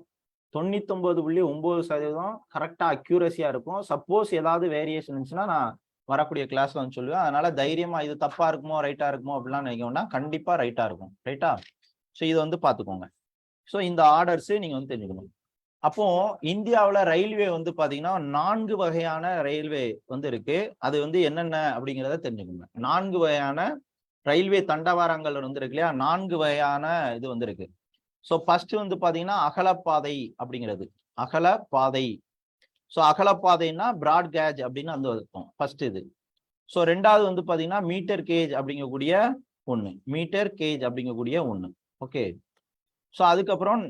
99.9% கரெக்டா அக்யூரஸியா இருக்கும். சப்போஸ் ஏதாவது வேரியேஷன் இருந்துச்சுன்னா நான் வரக்கூடிய கிளாஸ்ல வந்து சொல்லுவேன். அதனால தைரியமா இது தப்பா இருக்குமோ ரைட்டா இருக்குமோ அப்படிலாம் நினைக்கணும்னா கண்டிப்பா ரைட்டா இருக்கும். ரைட்டா? ஸோ இதை வந்து பாத்துக்கோங்க. ஸோ இந்த ஆர்டர்ஸ் நீங்க வந்து தெரிஞ்சுக்கணும். அப்போ இந்தியாவில் ரயில்வே வந்து பாத்தீங்கன்னா 4 வகையான ரயில்வே வந்து இருக்கு. அது வந்து என்னென்ன அப்படிங்கிறத தெரிஞ்சுக்கோங்க. 4 வகையான ரயில்வே தண்டவாளங்கள் வந்து இருக்கு இல்லையா, 4 வகையான இது வந்து இருக்கு. ஸோ ஃபர்ஸ்ட் வந்து பாத்தீங்கன்னா அகலப்பாதை அப்படிங்கிறது, அகலப்பாதை. ஸோ அகலப்பாதைன்னா பிராட் கேஜ் அப்படின்னு வந்து இருக்கும் ஃபர்ஸ்ட் இது. ஸோ ரெண்டாவது வந்து பாத்தீங்கன்னா மீட்டர் கேஜ் அப்படிங்கக்கூடிய ஒண்ணு, மீட்டர் கேஜ் அப்படிங்கக்கூடிய ஒண்ணு. ஓகே, ஸோ அதுக்கப்புறம்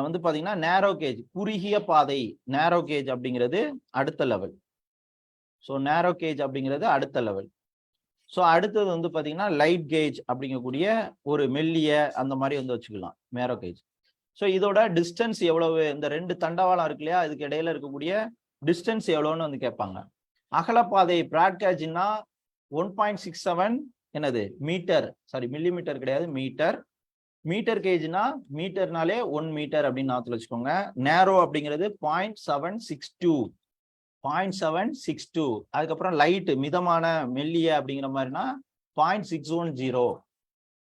வந்து பாத்தீங்கன்னா நேரோ கேஜ், குறுகிய பாதை, நேரோ கேஜ் அப்படிங்கிறது அடுத்த லெவல். ஸோ நேரோ கேஜ் அப்படிங்கிறது அடுத்த லெவல். ஸோ அடுத்தது வந்து பாத்தீங்கன்னா லைட் கேஜ் அப்படிங்கக்கூடிய ஒரு மெல்லிய அந்த மாதிரி வந்து வச்சுக்கலாம், நேரோ கேஜ். ஸோ இதோட டிஸ்டன்ஸ் எவ்வளவு, இந்த 2 தண்டவாளம் இருக்கு இல்லையா, இதுக்கு இடையில இருக்கக்கூடிய டிஸ்டன்ஸ் எவ்வளவுன்னு வந்து கேட்பாங்க. அகலப்பாதை பிராட்கேஜ்னா 1.67 என்னது மீட்டர், சாரி மில்லிமீட்டர் கிடையாது, மீட்டர். மீட்டர் கேஜ்னா மீட்டர்னாலே 1 மீட்டர் அப்படின்னு ஞாபகத்துல வச்சுக்கோங்க. நேரோ அப்படிங்கிறது 0.762, 0.762. அதுக்கப்புறம் லைட் மிதமான மெல்லிய அப்படிங்கிற மாதிரினா 0.610.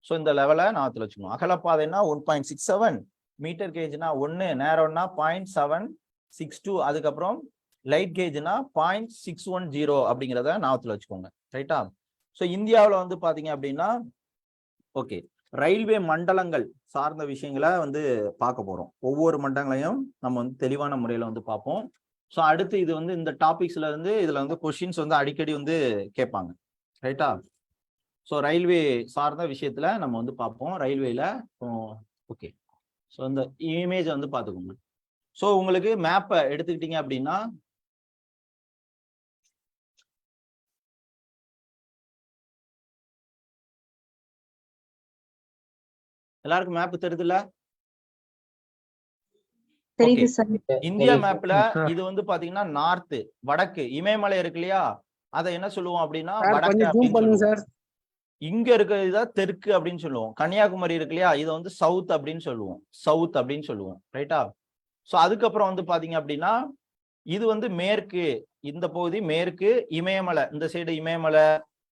ஸோ இந்த லெவலை ஞாபகத்துல வச்சுக்கணும். அகலப்பாதைன்னா 1.67, மீட்டர் கேஜ்னா 1, நேரோன்னா 0.762, அதுக்கப்புறம் லைட் கேஜ்னா 0.610 அப்படிங்கிறத ஞாபகத்துல வச்சுக்கோங்க. ரைட்டா? ஸோ இந்தியாவில் வந்து பாத்தீங்க அப்படின்னா ஓகே, ரயில்வே மண்டலங்கள் சார்ந்த விஷயங்களை வந்து பார்க்க போறோம். ஒவ்வொரு மண்டலங்களையும் நம்ம வந்து தெளிவான முறையில வந்து பார்ப்போம். ஸோ அடுத்து இது வந்து இந்த டாபிக்ஸ்ல இருந்து இதுல வந்து கொஸ்டின்ஸ் வந்து அடிக்கடி வந்து கேட்பாங்க. ரைட்டா? ஸோ ரயில்வே சார்ந்த விஷயத்துல நம்ம வந்து பார்ப்போம் ரயில்வேல. ஓகே, ஸோ இந்த இமேஜ் வந்து பார்த்துக்கோங்க. ஸோ உங்களுக்கு மேப்பை எடுத்துக்கிட்டீங்க அப்படின்னா எல்லாருக்கும் மேப் தெரியுதுல்ல? இந்தியா மேப்ல இது வந்து பாத்தீங்கன்னா நார்த், வடக்கு, இமயமலை இருக்கு இல்லையா, அதை என்ன சொல்லுவோம் அப்படின்னா வடக்கு அப்படின்னு சொல்லுவோம். இங்க இருக்கிறது தெற்கு அப்படின்னு சொல்லுவோம். கன்னியாகுமரி இருக்கு இல்லையா, இதை வந்து சவுத் அப்படின்னு சொல்லுவோம், சவுத் அப்படின்னு சொல்லுவோம். ரைட்டா? ஸோ அதுக்கப்புறம் வந்து பாத்தீங்க அப்படின்னா இது வந்து மேற்கு, இந்த பகுதி மேற்கு, இமயமலை இந்த சைடு இமயமலை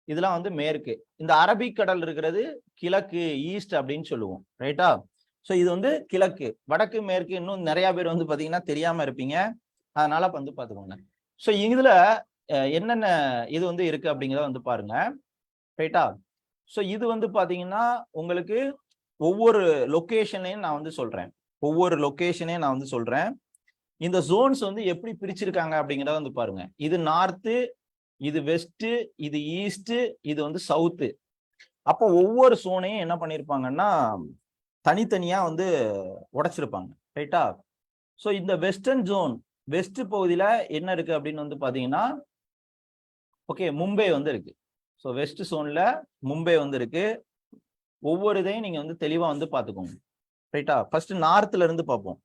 இதெல்லாம் வந்து மேற்கு. இந்த அரபிக்கடல் இருக்கிறது கிழக்கு, ஈஸ்ட் அப்படின்னு சொல்லுவோம். ரைட்டா? ஸோ இது வந்து கிழக்கு. வடக்கு மேற்கு இன்னும் நிறைய பேர் வந்து பாத்தீங்கன்னா தெரியாம இருப்பீங்க, அதனால வந்து பாத்துக்கோங்க. ஸோ இதுல என்னென்ன இது வந்து இருக்கு அப்படிங்கிறத வந்து பாருங்க. ரைட்டா? ஸோ இது வந்து பாத்தீங்கன்னா உங்களுக்கு ஒவ்வொரு லொகேஷனையும் நான் வந்து சொல்றேன், ஒவ்வொரு லொகேஷனையும் நான் வந்து சொல்றேன். இந்த ஜோன்ஸ் வந்து எப்படி பிரிச்சிருக்காங்க அப்படிங்கிறத வந்து பாருங்க. இது நார்த்து, இது வெஸ்ட், இது ஈஸ்ட், இது வந்து சவுத்து. அப்போ ஒவ்வொரு சோனையும் என்ன பண்ணிருப்பாங்கன்னா தனித்தனியா வந்து உடைச்சிருப்பாங்க. ரைட்டா? ஸோ இந்த வெஸ்டர்ன் ஜோன், வெஸ்ட் பகுதியில என்ன இருக்கு அப்படின்னு வந்து பாத்தீங்கன்னா ஓகே மும்பை வந்து இருக்கு. ஸோ வெஸ்ட் ஜோன்ல மும்பை வந்து இருக்கு. ஒவ்வொரு இதையும் நீங்க வந்து தெளிவா வந்து பாத்துக்கோங்க. ரைட்டா? ஃபர்ஸ்ட் நார்த்ல இருந்து பார்ப்போம்.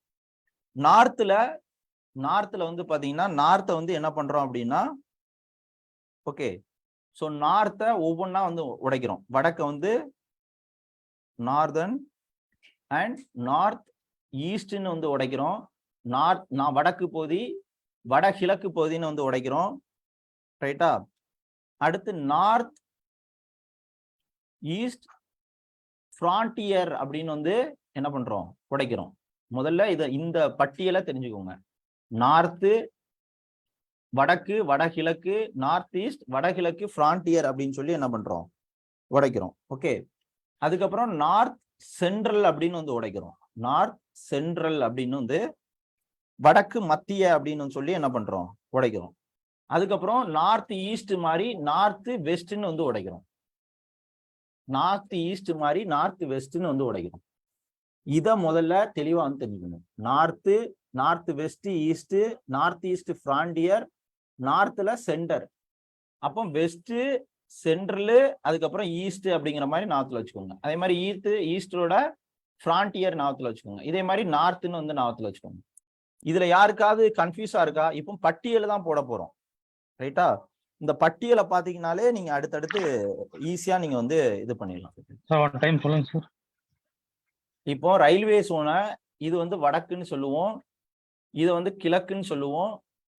நார்த்ல வந்து பாத்தீங்கன்னா நார்த்தை வந்து என்ன பண்றோம் அப்படின்னா ஓகே, ஸோ நார்த்தை ஒவ்வொன்றா வந்து உடைக்கிறோம். வடக்க வந்து நார்தர்ன் அண்ட் நார்த் ஈஸ்ட்னு வந்து உடைக்கிறோம். வடக்கு பகுதி, வடகிழக்கு பகுதின்னு வந்து உடைக்கிறோம். ரைட்டா? அடுத்து நார்த் ஈஸ்ட் ஃப்ரான்டியர் அப்படின்னு வந்து என்ன பண்றோம், உடைக்கிறோம். முதல்ல இந்த பட்டியலை தெரிஞ்சுக்கோங்க. நார்த்து, வடக்கு, வடகிழக்கு, நார்த் ஈஸ்ட், வடகிழக்கு, ஃப்ரான்டியர் அப்படின்னு சொல்லி என்ன பண்றோம், உடைக்கிறோம். ஓகே, அதுக்கப்புறம் நார்த் சென்ட்ரல் அப்படின்னு வந்து உடைக்கிறோம். நார்த் சென்ட்ரல் அப்படின்னு வந்து வடக்கு மத்திய அப்படின்னு சொல்லி என்ன பண்றோம், உடைக்கிறோம். அதுக்கப்புறம் நார்த் ஈஸ்ட் மாதிரி நார்த் வெஸ்ட்னு வந்து உடைக்கிறோம். நார்த் ஈஸ்ட் மாதிரி நார்த் வெஸ்ட்னு வந்து உடைக்கிறோம். இதை முதல்ல தெளிவா வந்து தெரிஞ்சுக்கணும். North west east, north east frontier, நார்த்ல சென்டர். அப்போ வெஸ்ட் சென்ட்ரல் அதுக்கப்புறம் ஈஸ்ட் அப்படிங்கிற மாதிரி நார்த்ல வச்சுக்கோங்க. அதே மாதிரி ஈஸ்டோட ஃப்ராண்டியர் நார்த்ல வச்சுக்கோங்க. இதே மாதிரி நார்த்னு வந்து நார்த்ல வச்சுக்கோங்க. இதுல யாருக்காவது கன்ஃபியூஸா இருக்கா? இப்போ பட்டியல் தான் போட போறோம், ரைட்டா? இந்த பட்டியலை பாத்தீங்கன்னாலே நீங்க அடுத்தடுத்து ஈஸியா நீங்க வந்து இது பண்ணிடலாம். சொல்லுங்க சார். இப்போ ரயில்வே சோனை இது வந்து வடக்குன்னு சொல்லுவோம், இதை வந்து கிழக்குன்னு சொல்லுவோம்,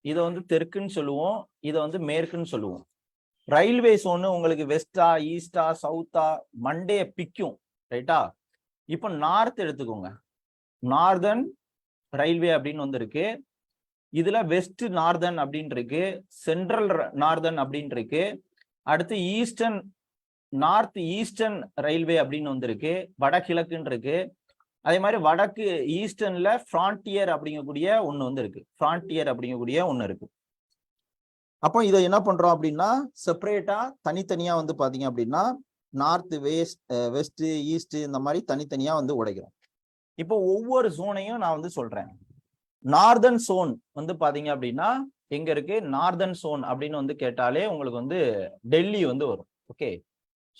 இதை வந்து தெற்குன்னு சொல்லுவோம், இதை வந்து மேற்குன்னு சொல்லுவோம். ரயில்வே சோனு உங்களுக்கு வெஸ்டா ஈஸ்டா சவுத்தா மண்டே பிக்கும், ரைட்டா? இப்போ நார்த் எடுத்துக்கோங்க. நார்தர்ன் ரயில்வே அப்படின்னு வந்து இருக்கு. இதுல வெஸ்ட் நார்தர்ன் அப்படின்னு இருக்கு, சென்ட்ரல் நார்தர்ன் அப்படின்னு இருக்கு, அடுத்து ஈஸ்டர்ன் நார்த் ஈஸ்டர்ன் ரயில்வே அப்படின்னு வந்திருக்கு, வடகிழக்குன்னு இருக்கு. அதே மாதிரி வடக்கு ஈஸ்டர்ன்ல ஃப்ரான்டியர் அப்படிங்கக்கூடிய ஒண்ணு வந்து இருக்கு, ஃப்ரான்டியர் அப்படிங்கக்கூடிய ஒண்ணு இருக்கு. அப்போ இதை என்ன பண்றோம் அப்படின்னா செப்பரேட்டா தனித்தனியா வந்து பாத்தீங்க அப்படின்னா நார்த் வெஸ்ட் ஈஸ்ட் இந்த மாதிரி தனித்தனியா வந்து உடைக்கிறோம். இப்போ ஒவ்வொரு ஜோனையும் நான் வந்து சொல்றேன். நார்தர்ன் சோன் வந்து பாத்தீங்க அப்படின்னா எங்க இருக்கு? நார்தர்ன் சோன் அப்படின்னு வந்து கேட்டாலே உங்களுக்கு வந்து டெல்லி வந்து வரும். ஓகே,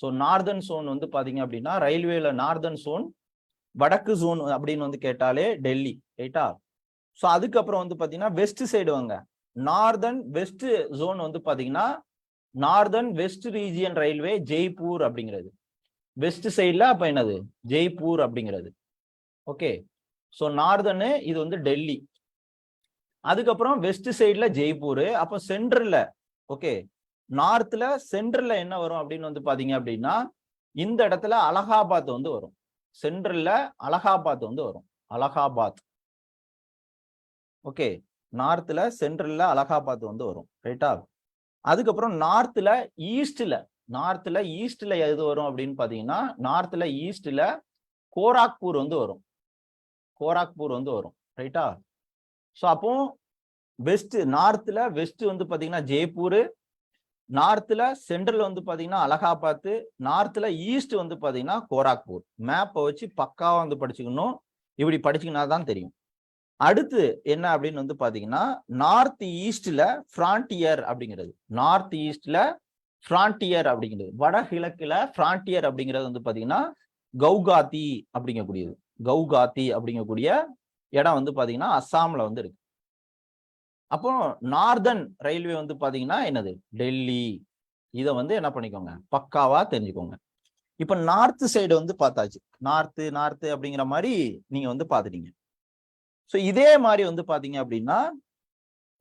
ஸோ நார்தர்ன் சோன் வந்து பாத்தீங்க அப்படின்னா ரயில்வேல நார்தர்ன் சோன், வடக்கு ஜோன் அப்படின்னு வந்து கேட்டாலே டெல்லி, ரைட்டா? ஸோ அதுக்கப்புறம் வந்து பாத்தீங்கன்னா வெஸ்ட் சைடு வாங்க. நார்தர்ன் வெஸ்ட் ஜோன் வந்து பாத்தீங்கன்னா northern west region railway Jaipur அப்படிங்கிறது வெஸ்ட் சைட்ல. அப்ப என்னது? ஜெய்ப்பூர் அப்படிங்கிறது. ஓகே, ஸோ நார்தர்னு இது வந்து டெல்லி. அதுக்கப்புறம் வெஸ்ட் சைட்ல ஜெய்ப்பூர். அப்போ சென்ட்ரல்ல, ஓகே, நார்த்ல சென்ட்ரல்ல என்ன வரும் அப்படின்னு வந்து பாத்தீங்க அப்படின்னா இந்த இடத்துல அலகாபாத் வந்து வரும். சென்ட்ரல்ல அலகாபாத் வந்து வரும், அலகாபாத். ஓகே, நார்த்ல சென்ட்ரல்ல அலகாபாத் வந்து வரும், ரைட்டா? அதுக்கப்புறம் நார்த்ல ஈஸ்ட்ல எது வரும் அப்படின்னு பாத்தீங்கன்னா நார்த்ல ஈஸ்ட்ல கோராக்பூர் வந்து வரும், கோராக்பூர் வந்து வரும், ரைட்டா? ஸோ அப்போ நார்த்ல வெஸ்ட் வந்து பாத்தீங்கன்னா ஜெய்ப்பூர், நார்த்ல சென்ட்ரல் வந்து பாத்தீங்கன்னா அலகாபாத், நார்த்ல ஈஸ்ட் வந்து பாத்தீங்கன்னா கோராக்பூர். மேப்பை வச்சு பக்காவா வந்து படிச்சுக்கணும். இப்படி படிச்சுக்கினா தான் தெரியும். அடுத்து என்ன அப்படின்னு வந்து பாத்தீங்கன்னா நார்த் ஈஸ்ட்ல ஃப்ரான்டியர் அப்படிங்கிறது, நார்த் ஈஸ்ட்ல ஃப்ரான்டியர் அப்படிங்கிறது, வடகிழக்குல ஃப்ரான்டியர் அப்படிங்கிறது வந்து பாத்தீங்கன்னா கவுகாத்தி அப்படிங்கக்கூடியது. கவுகாத்தி அப்படிங்கக்கூடிய இடம் வந்து பாத்தீங்கன்னா அஸ்ஸாம்ல வந்து இருக்கு. அப்போ நார்தர்ன் ரயில்வே வந்து பாத்தீங்கன்னா என்னது? டெல்லி. இதை வந்து என்ன பண்ணிக்கோங்க, பக்காவா தெரிஞ்சுக்கோங்க. இப்ப நார்த் சைடு வந்து பார்த்தாச்சு, நார்த் அப்படிங்கிற மாதிரி நீங்க வந்து பாத்துட்டீங்க. ஸோ இதே மாதிரி வந்து பாத்தீங்க அப்படின்னா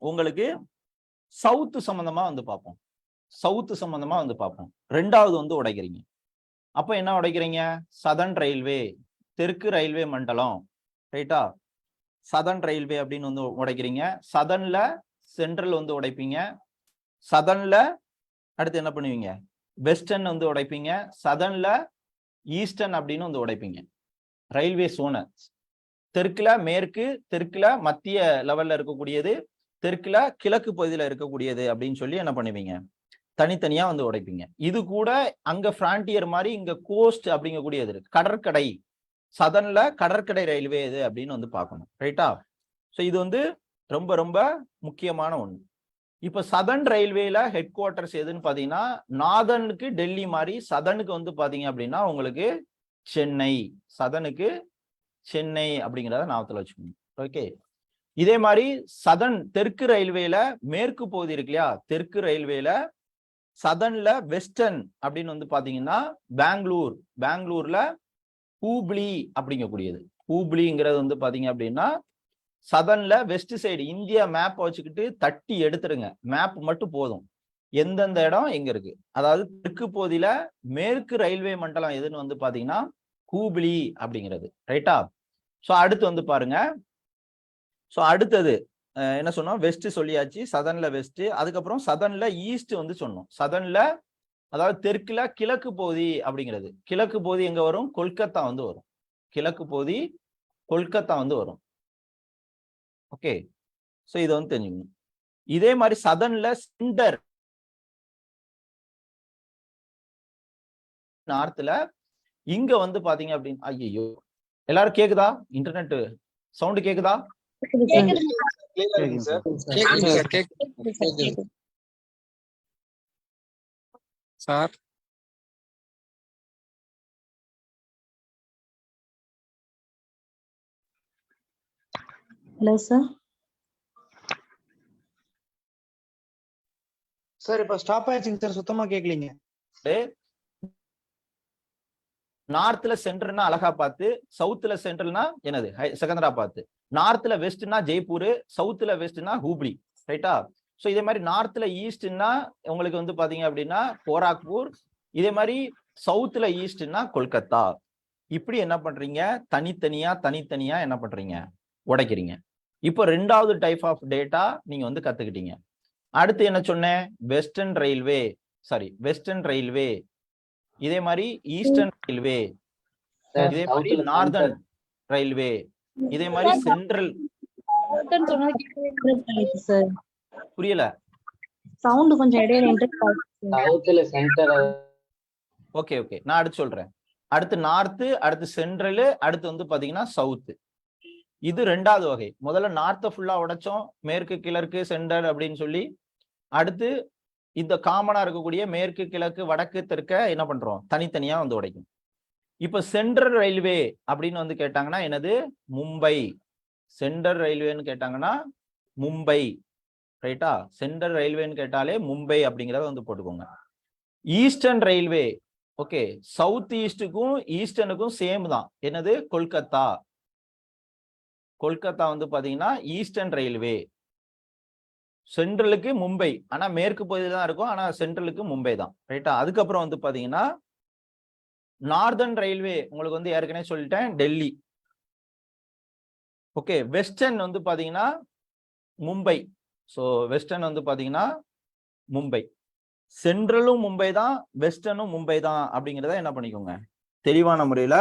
உங்களுக்கு சவுத்து சம்பந்தமா வந்து பார்ப்போம். சவுத்து சம்பந்தமா வந்து பார்ப்போம். ரெண்டாவது வந்து உடைக்கிறீங்க. அப்ப என்ன உடைக்கிறீங்க? சதர்ன் ரயில்வே, தெற்கு ரயில்வே மண்டலம், ரைட்டா? சதர்ன் ரயில்வே அப்படின்னு வந்து உடைக்கிறீங்க. சதர்ன்ல சென்ட்ரல் வந்து உடைப்பீங்க. சதர்ன்ல அடுத்து என்ன பண்ணுவீங்க? வெஸ்டர்ன் வந்து உடைப்பீங்க. சதர்ன்ல ஈஸ்டர்ன் அப்படின்னு வந்து உடைப்பீங்க. ரயில்வே சோனை தெற்குல மேற்கு, தெற்குல மத்திய லெவல்ல இருக்கக்கூடியது, தெற்குல கிழக்கு பகுதியில இருக்கக்கூடியது அப்படின்னு சொல்லி என்ன பண்ணுவீங்க? தனித்தனியா வந்து உடைப்பீங்க. இது கூட அங்க ஃப்ரான்டியர் மாதிரி இங்க கோஸ்ட் அப்படிங்கக்கூடியது இருக்கு, கடற்கடை. சதர்ன்ல கடற்கடை ரயில்வே இது அப்படின்னு வந்து பார்க்கணும், ரைட்டா? ஸோ இது வந்து ரொம்ப ரொம்ப முக்கியமான ஒண்ணு. இப்ப சதர்ன் ரயில்வேல ஹெட் குவார்டர்ஸ் எதுன்னு பாத்தீங்கன்னா நார்தர்னுக்கு டெல்லி மாதிரி, சதர்னுக்கு வந்து பாத்தீங்க அப்படின்னா உங்களுக்கு சென்னை, சதர்னுக்கு சென்னை அப்படிங்கிறத ஞாபகத்துல வச்சுக்கணும். ஓகே, இதே மாதிரி சதர்ன் தெற்கு ரயில்வேல மேற்கு பகுதி இருக்கு இல்லையா? தெற்கு ரயில்வேல சதர்ன்ல வெஸ்டர்ன் அப்படின்னு வந்து பாத்தீங்கன்னா பெங்களூர்ல ஹூப்ளி அப்படிங்கக்கூடியது. ஹூப்ளிங்கிறது வந்து பாத்தீங்க அப்படின்னா சதர்ன்ல வெஸ்ட் சைடு. இந்தியா மேப் வச்சுக்கிட்டு தட்டி எடுத்துருங்க, மேப் மட்டும் போதும் எந்தெந்த இடம் எங்க இருக்கு. அதாவது தெற்கு பகுதியில மேற்கு ரயில்வே மண்டலம் எதுன்னு வந்து பாத்தீங்கன்னா ஹூப்ளி அப்படிங்கிறது, ரைட்டா? ஸோ அடுத்து வந்து பாருங்க. ஸோ அடுத்தது என்ன சொன்னோம்? வெஸ்ட் சொல்லியாச்சு, சதர்ன்ல வெஸ்ட். அதுக்கப்புறம் சதர்ன்ல ஈஸ்ட் வந்து சொன்னோம். சதர்ன்ல அதாவது தெற்குல கிழக்கு பகுதி அப்படிங்கிறது, கிழக்கு பகுதி எங்க வரும்? கொல்கத்தா வந்து வரும். கிழக்கு பகுதி கொல்கத்தா வந்து வரும். ஓகே, ஸோ இதை வந்து தெரிஞ்சுக்கணும். இதே மாதிரி சதர்ன்ல சென்டர் நார்த்ல. இங்க வந்து பாத்தீங்க அப்படின்னு ஐயோ எல்லாரும் கேக்குதா? இன்டர்நெட் சவுண்ட் கேக்குதா? Sir hello sir. சார் இப்ப ஸ்டாப் ஆயிடுச்சுங்க சார், சுத்தமா கேட்கலீங்க. நார்த்ல சென்டர்னா அலகாபாத், சவுத்ல சென்ட்ரல்னா என்னது செகந்தராபாத், நார்த்ல வெஸ்ட்னா ஜெய்ப்பூர், சவுத்ல வெஸ்ட்னா ஹூப்ளி, ரைட்டா? சோ இதே மாதிரி நார்த்ல ஈஸ்ட்னா உங்களுக்கு வந்து பாத்தீங்க அப்படின்னா கோராக்பூர், இதே மாதிரி சவுத்ல ஈஸ்ட்னா கொல்கத்தா. இப்படி என்ன பண்றீங்க, தனித்தனியா என்ன பண்றீங்க, உடைக்கிறீங்க. இப்போ ரெண்டாவது டைப் ஆஃப் டேட்டா நீங்க வந்து கத்துக்கிட்டீங்க. அடுத்து என்ன சொன்னேன், வெஸ்டர்ன் ரயில்வே, இதே மாதிரி ஈஸ்டர்ன் ரயில்வே, இதே மாதிரி நார்தர்ன் ரயில்வே, இதே மாதிரி சென்ட்ரல். புரியல? சவுண்ட் கொஞ்சம் இடையில இன்டர்ஃபேஸ். ஓகே நான் அடுத்து சொல்றேன். அடுத்து நார்த், அடுத்து சென்ட்ரல், அடுத்து வந்து பாத்தீங்கன்னா சவுத். இது ரெண்டாவது வகை. முதல்ல நார்த்த ஃபுல்லா உடைச்சோம், மேற்கு கிழக்கு சென்டர் அப்படின்னு சொல்லி. அடுத்து இந்த காமனா இருக்கக்கூடிய மேற்கு கிழக்கு வடக்கு தெற்க என்ன பண்றோம், தனித்தனியா வந்து உடைக்கும். இப்ப சென்ட்ரல் ரயில்வே அப்படின்னு வந்து கேட்டாங்கன்னா என்னது, மும்பை. சென்ட்ரல் ரயில்வேன்னு கேட்டாங்கன்னா மும்பை, ரைட்டா? சென்ட்ரல் ரயில்வேன்னு கேட்டாலே மும்பை அப்படிங்கறத வந்து போட்டுக்கோங்க. ஈஸ்டர்ன் ரயில்வே, ஓகே, சவுத் ஈஸ்டுக்கும் ஈஸ்டர்னுக்கும் சேம் தான். என்னது, கொல்கத்தா. கொல்கத்தா வந்து பாத்தீங்கன்னா ஈஸ்டர்ன் ரயில்வே. சென்ட்ரலுக்கு மும்பை, ஆனா மேற்கு பகுதியில் தான் இருக்கும், ஆனா சென்ட்ரலுக்கு மும்பை தான், ரைட்டா? அதுக்கப்புறம் வந்து பாத்தீங்கன்னா நார்தர்ன் ரயில்வே, உங்களுக்கு வந்து ஏற்கனவே சொல்லிட்டேன், டெல்லி. ஓகே, வெஸ்டர்ன் வந்து பாத்தீங்கன்னா மும்பை. சோ வெஸ்டர்ன் வந்து பாத்தீங்கன்னா மும்பை. சென்ட்ரலும் மும்பை தான், வெஸ்டர்னும் மும்பை தான் அப்படிங்கிறத என்ன பண்ணிக்கோங்க, தெளிவான முறையில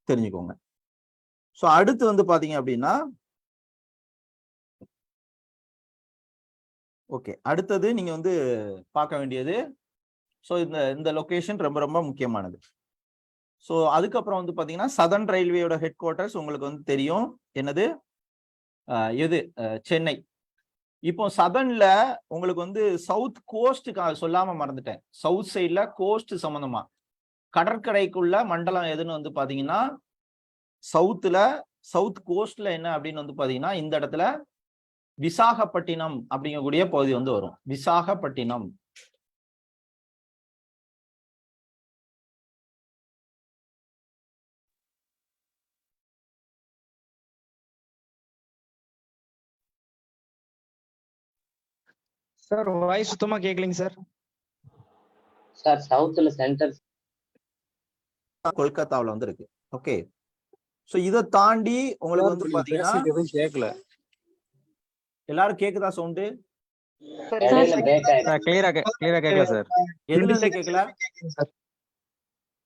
தெரிஞ்சுக்கோங்க. சோ அடுத்து வந்து பாத்தீங்க அப்படின்னா, ஓகே, அடுத்தது நீங்க வந்து பார்க்க வேண்டியது, ஸோ இந்த லொகேஷன் ரொம்ப ரொம்ப முக்கியமானது. ஸோ அதுக்கப்புறம் வந்து பாத்தீங்கன்னா சதர்ன் ரயில்வேயோட ஹெட் குவார்ட்டர்ஸ் உங்களுக்கு வந்து தெரியும், என்னது, எது, சென்னை. இப்போ சதர்ன்ல உங்களுக்கு வந்து சவுத் கோஸ்ட் சொல்லாம மறந்துட்டேன். சவுத் சைட்ல கோஸ்ட் சம்பந்தமா கடற்கரைக்குள்ள மண்டலம் எதுன்னு வந்து பாத்தீங்கன்னா சவுத் கோஸ்ட்ல என்ன அப்படின்னு வந்து பாத்தீங்கன்னா இந்த இடத்துல விசாகப்பட்டினம் அப்படிங்கக்கூடிய பகுதி வந்து வரும். விசாகப்பட்டினம். சார் வாய்ஸ் சுத்தமா கேட்கலீங்க சார். சார் சவுத்ல சென்டர் கொல்கத்தாவில் வந்து இருக்கு. ஓகே, சோ இதை தாண்டி உங்களுக்கு வந்து பாத்தீங்கன்னா கேட்கல. எல்லாரும் கேக்குதா சவுண்டு? கிளியரா கேட்கல சார். எதுல கேட்கல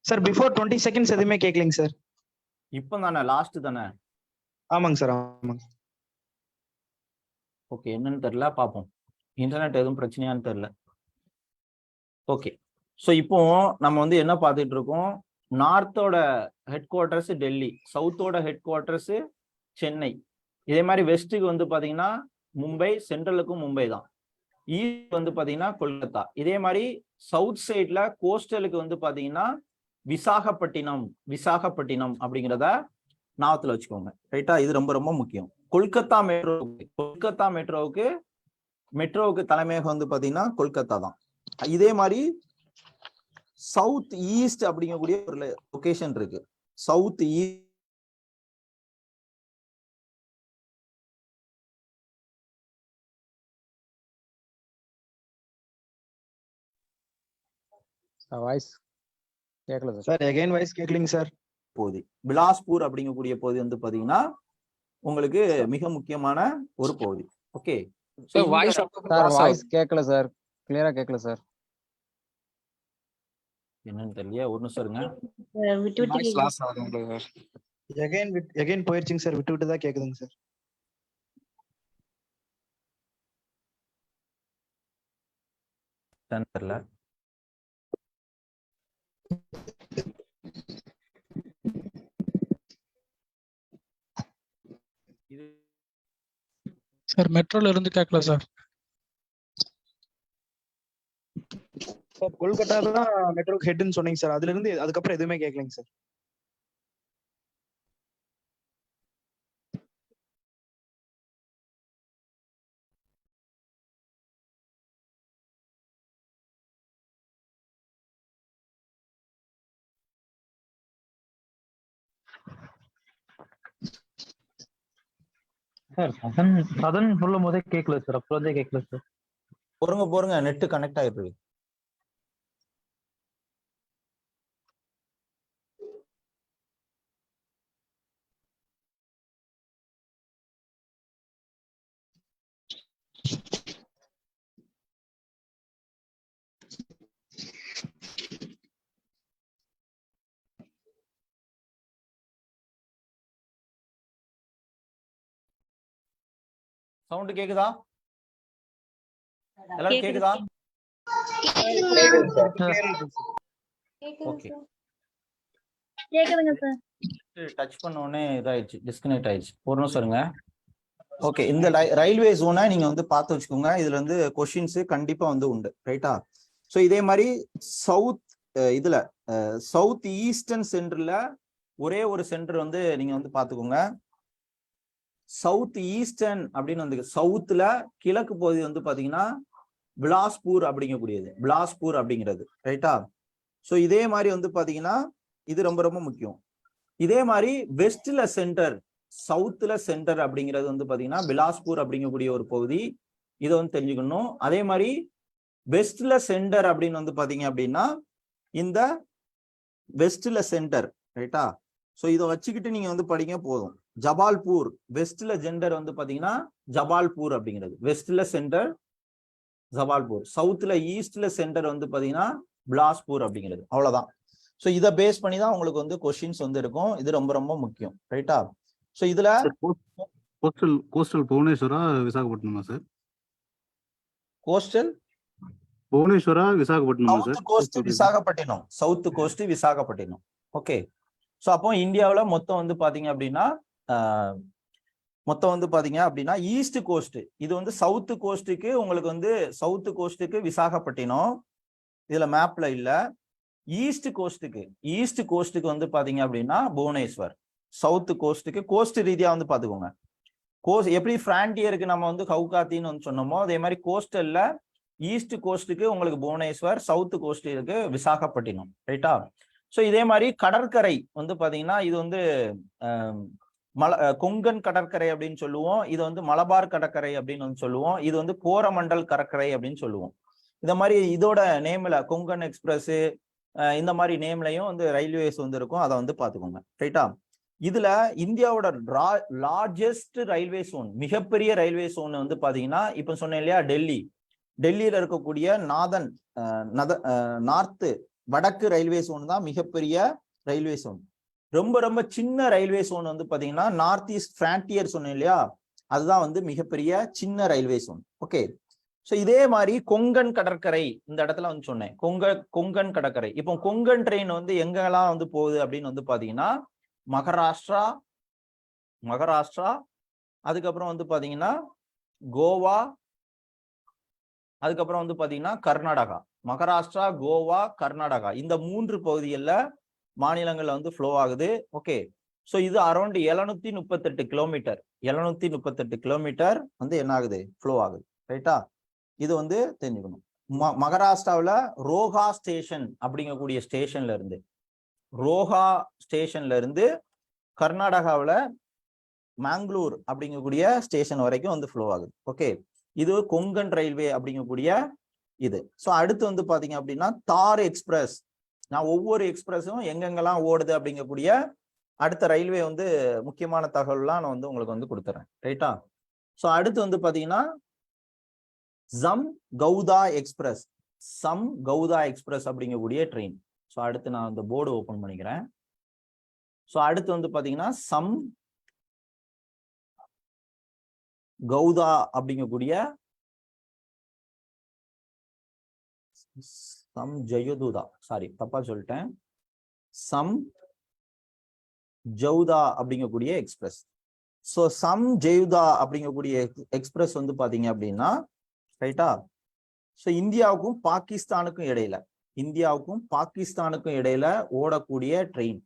சார்? பிஃபோர் 20 செகண்ட்ஸ் எதுவுமே கேட்கலீங்க சார். இப்போ தானே, லாஸ்ட் தானே? ஆமாங்க சார், ஆமாங்க. ஓகே, என்னன்னு தெரியல, பார்ப்போம். இன்டர்நெட் எதுவும் பிரச்சனையான்னு தெரியல. ஓகே, ஸோ இப்போ நம்ம வந்து என்ன பார்த்துட்டு இருக்கோம், நார்த்தோட ஹெட் குவார்ட்டர்ஸ் டெல்லி, சவுத்தோட ஹெட் குவார்ட்டர்ஸ் சென்னை, இதே மாதிரி வெஸ்ட்டுக்கு வந்து பார்த்தீங்கன்னா மும்பை, சென்ட்ரலுக்கும் மும்பை தான். ஈஸ்ட் வந்து பார்த்தீங்கன்னா கொல்கத்தா. இதே மாதிரி சவுத் சைட்ல கோஸ்டலுக்கு வந்து பார்த்தீங்கன்னா விசாகப்பட்டினம் அப்படிங்கிறத ஞாபகத்தில் வச்சுக்கோங்க, ரைட்டா? இது ரொம்ப ரொம்ப முக்கியம். கொல்கத்தா மெட்ரோவுக்கு தலைமையகம் வந்து பாத்தீங்கன்னா கொல்கத்தா தான். இதே மாதிரி சவுத் ஈஸ்ட் அப்படிங்கக்கூடிய ஒரு லொகேஷன் இருக்கு. சவுத் ஈஸ்ட் வாய்ஸ் கேட்கல சார். அகைன் வாய்ஸ் கேட்கலீங்க சார். பகுதி பிலாஸ்பூர் அப்படிங்கக்கூடிய பகுதி வந்து பாத்தீங்கன்னா உங்களுக்கு மிக முக்கியமான ஒரு பகுதி. ஓகே, வாய்ஸ் கேட்கல சார், கிளியரா கேட்கல சார். என்னன்னு தெரியல, ஒரு நிமிஷம் இருங்க. அகைன் போயிருச்சுங்க சார், விட்டு தான் கேக்குதுங்க சார். தெரியல. சார் மெட்ரோல இருந்து கேட்கல சார். சார் கொல்கத்தா தான் மெட்ரோ ஹெட்னு சொன்னீங்க சார். அதுல இருந்து அதுக்கப்புறம் எதுவுமே கேட்கலைங்க சார். சார் சதன் சொல்லும் போதே கேட்கல சார், அப்போதே கேட்கல சார். பொறுங்க நெட் கனெக்ட் ஆயிட்டு இருக்கு. சவுண்ட் கேக்குதா? எல்லாரும் கேக்குதா? ஓகே. கேக்குதுங்க சார். டச் பண்ண உடனே இதாயிடுச்சு, டிஸ்கனெக்ட் ஆயிடுச்சு. ஒரு நிமிஷம் இருங்க. ஓகே, இந்த ரயில்வே ஜோனை நீங்க வந்து பார்த்து வச்சுக்கோங்க. இதுல இருந்து கொஸ்டின்ஸ் கண்டிப்பா வந்து உண்டு, ரைட்டா? ஸோ இதே மாதிரி சவுத் ஈஸ்டர்ன் சென்டர்ல ஒரே ஒரு சென்டர் வந்து நீங்க வந்து பாத்துக்கோங்க. சவுத் ஈஸ்டர்ன் அப்படின்னு வந்து சவுத்துல கிழக்கு பகுதி வந்து பாத்தீங்கன்னா பிலாஸ்பூர் அப்படிங்கிறது, ரைட்டா? ஸோ இதே மாதிரி வந்து பாத்தீங்கன்னா இது ரொம்ப ரொம்ப முக்கியம். இதே மாதிரி வெஸ்ட்ல சென்டர், சவுத்துல சென்டர் அப்படிங்கிறது வந்து பாத்தீங்கன்னா பிலாஸ்பூர் அப்படிங்கக்கூடிய ஒரு பகுதி, இதை வந்து தெரிஞ்சுக்கணும். அதே மாதிரி வெஸ்ட்ல சென்டர் அப்படின்னு வந்து பாத்தீங்க அப்படின்னா இந்த வெஸ்ட்ல சென்டர், ரைட்டா? ஸோ இதை வச்சுக்கிட்டு நீங்க வந்து படிங்க போதும். ஜபால்பூர் வெஸ்ட்ல ஜெண்டர் வந்து பாத்தீங்கன்னா ஜபால்பூர் அப்படிங்கிறது, வெஸ்ட்ல சென்டர் ஜபால்பூர். சவுத்ல ஈஸ்ட்ல சென்டர் வந்து பாத்தீங்கன்னா பிலாஸ்பூர் அப்படிங்கிறது, அவ்வளவுதான். ஸோ இதை பேஸ் பண்ணி தான் உங்களுக்கு வந்து கொஸ்டின்ஸ் வந்து இருக்கும். இது ரொம்ப ரொம்ப முக்கியம், ரைட்டா? ஸோ இதுல கோஸ்டல் புவனேஸ்வரா விசாகப்பட்டினமா சார்? கோஸ்டல் புவனேஸ்வரா விசாகப்பட்டினமா சார்? South coast Visakhapatnam. Okay. So அப்போ இந்தியாவில் மொத்தம் வந்து பாத்தீங்க அப்படின்னா ஈஸ்ட் கோஸ்ட், இது வந்து சவுத் கோஸ்டுக்கு உங்களுக்கு வந்து சவுத் கோஸ்டுக்கு விசாகப்பட்டினம் இதுல மேப்ல இல்ல. ஈஸ்ட் கோஸ்டுக்கு வந்து பாத்தீங்க அப்படின்னா புவனேஸ்வர். சவுத் கோஸ்டுக்கு கோஸ்ட் ரீதியா வந்து பாத்துக்கோங்க. எப்படி பிராண்டியருக்கு நம்ம வந்து கவுகாத்தின்னு வந்து சொன்னோமோ, அதே மாதிரி கோஸ்டல்ல ஈஸ்ட் கோஸ்டுக்கு உங்களுக்கு புவனேஸ்வர், சவுத் கோஸ்டுக்கு விசாகப்பட்டினம், ரைட்டா? ஸோ இதே மாதிரி கடற்கரை வந்து பாத்தீங்கன்னா இது வந்து கொங்கன் கடற்கரை அப்படின்னு சொல்லுவோம். இது வந்து மலபார் கடற்கரை அப்படின்னு வந்து சொல்லுவோம். இது வந்து கோரமண்டல் கடற்கரை அப்படின்னு சொல்லுவோம். இந்த மாதிரி இதோட நேம்ல கொங்கன் எக்ஸ்பிரஸ் இந்த மாதிரி நேம்லயும் வந்து ரயில்வேஸ் வந்து இருக்கும், அதை வந்து பாத்துக்கோங்க, ரைட்டா? இதுல இந்தியாவோட லார்ஜஸ்ட் ரயில்வே சோன், மிகப்பெரிய ரயில்வே சோன் வந்து பாத்தீங்கன்னா இப்ப சொன்னேன் இல்லையா, டெல்லியில இருக்கக்கூடிய நார்த் வடக்கு ரயில்வே சோன் தான் மிகப்பெரிய ரயில்வே சோன். ரொம்ப ரொம்ப சின்ன ரயில்வே சோன் வந்து பாத்தீங்கன்னா நார்த் ஈஸ்ட் பிராண்டியர் சொன்னேன் இல்லையா, அதுதான் வந்து மிகப்பெரிய சின்ன ரயில்வே சோன். ஓகே. ஸோ இதே மாதிரி கொங்கன் கடற்கரை இந்த இடத்துல வந்து சொன்னேன், கொங்கன் கடற்கரை. இப்போ கொங்கன் ட்ரெயின் வந்து எங்கெல்லாம் வந்து போகுது அப்படின்னு வந்து பாத்தீங்கன்னா மகாராஷ்டிரா, அதுக்கப்புறம் வந்து பாத்தீங்கன்னா கோவா, அதுக்கப்புறம் வந்து பாத்தீங்கன்னா கர்நாடகா. மகாராஷ்டிரா, கோவா, கர்நாடகா, இந்த 3 பகுதிகளில் மாநிலங்கள்ல வந்து ஃப்ளோ ஆகுது. ஓகே. ஸோ இது அரௌண்ட் 738 கிலோமீட்டர் வந்து என்ன ஆகுது, ஃப்ளோ ஆகுது, ரைட்டா? இது வந்து தெரிஞ்சுக்கணும். மகாராஷ்டிராவில் ரோஹா ஸ்டேஷன் அப்படிங்கக்கூடிய ஸ்டேஷன்ல இருந்து கர்நாடகாவில் மேங்களூர் அப்படிங்கக்கூடிய ஸ்டேஷன் வரைக்கும் வந்து ஃப்ளோ ஆகுது. ஓகே. இது கொங்கன் ரயில்வே அப்படிங்கக்கூடிய இது. ஸோ அடுத்து வந்து பாத்தீங்க அப்படின்னா தார் எக்ஸ்பிரஸ். நான் ஒவ்வொரு எக்ஸ்பிரஸும் எங்கெங்கெல்லாம் ஓடுது அப்படிங்கக்கூடிய அடுத்த ரயில்வே வந்து முக்கியமான தகவல்லாம் நான் வந்து உங்களுக்கு வந்து கொடுத்துறேன், ரைட்டா? ஸோ அடுத்து வந்து பாத்தீங்கன்னா சம் கௌதா எக்ஸ்பிரஸ் அப்படிங்கக்கூடிய ட்ரெயின். ஸோ அடுத்து நான் இந்த போர்டு ஓபன் பண்ணிக்கிறேன். ஸோ அடுத்து வந்து பாத்தீங்கன்னா சம் கௌதா அப்படிங்கக்கூடிய சம் ஜெயதுதா, சாரி தப்பா சொல்லிட்டேன், சம் ஜவுதா அப்படிங்கக்கூடிய எக்ஸ்பிரஸ். ஸோ சம் ஜெயுதா அப்படிங்கக்கூடிய எக்ஸ்பிரஸ் வந்து பாத்தீங்க அப்படின்னா ரைட்டா. ஸோ இந்தியாவுக்கும் பாகிஸ்தானுக்கும் இடையில ஓடக்கூடிய ட்ரெயின்.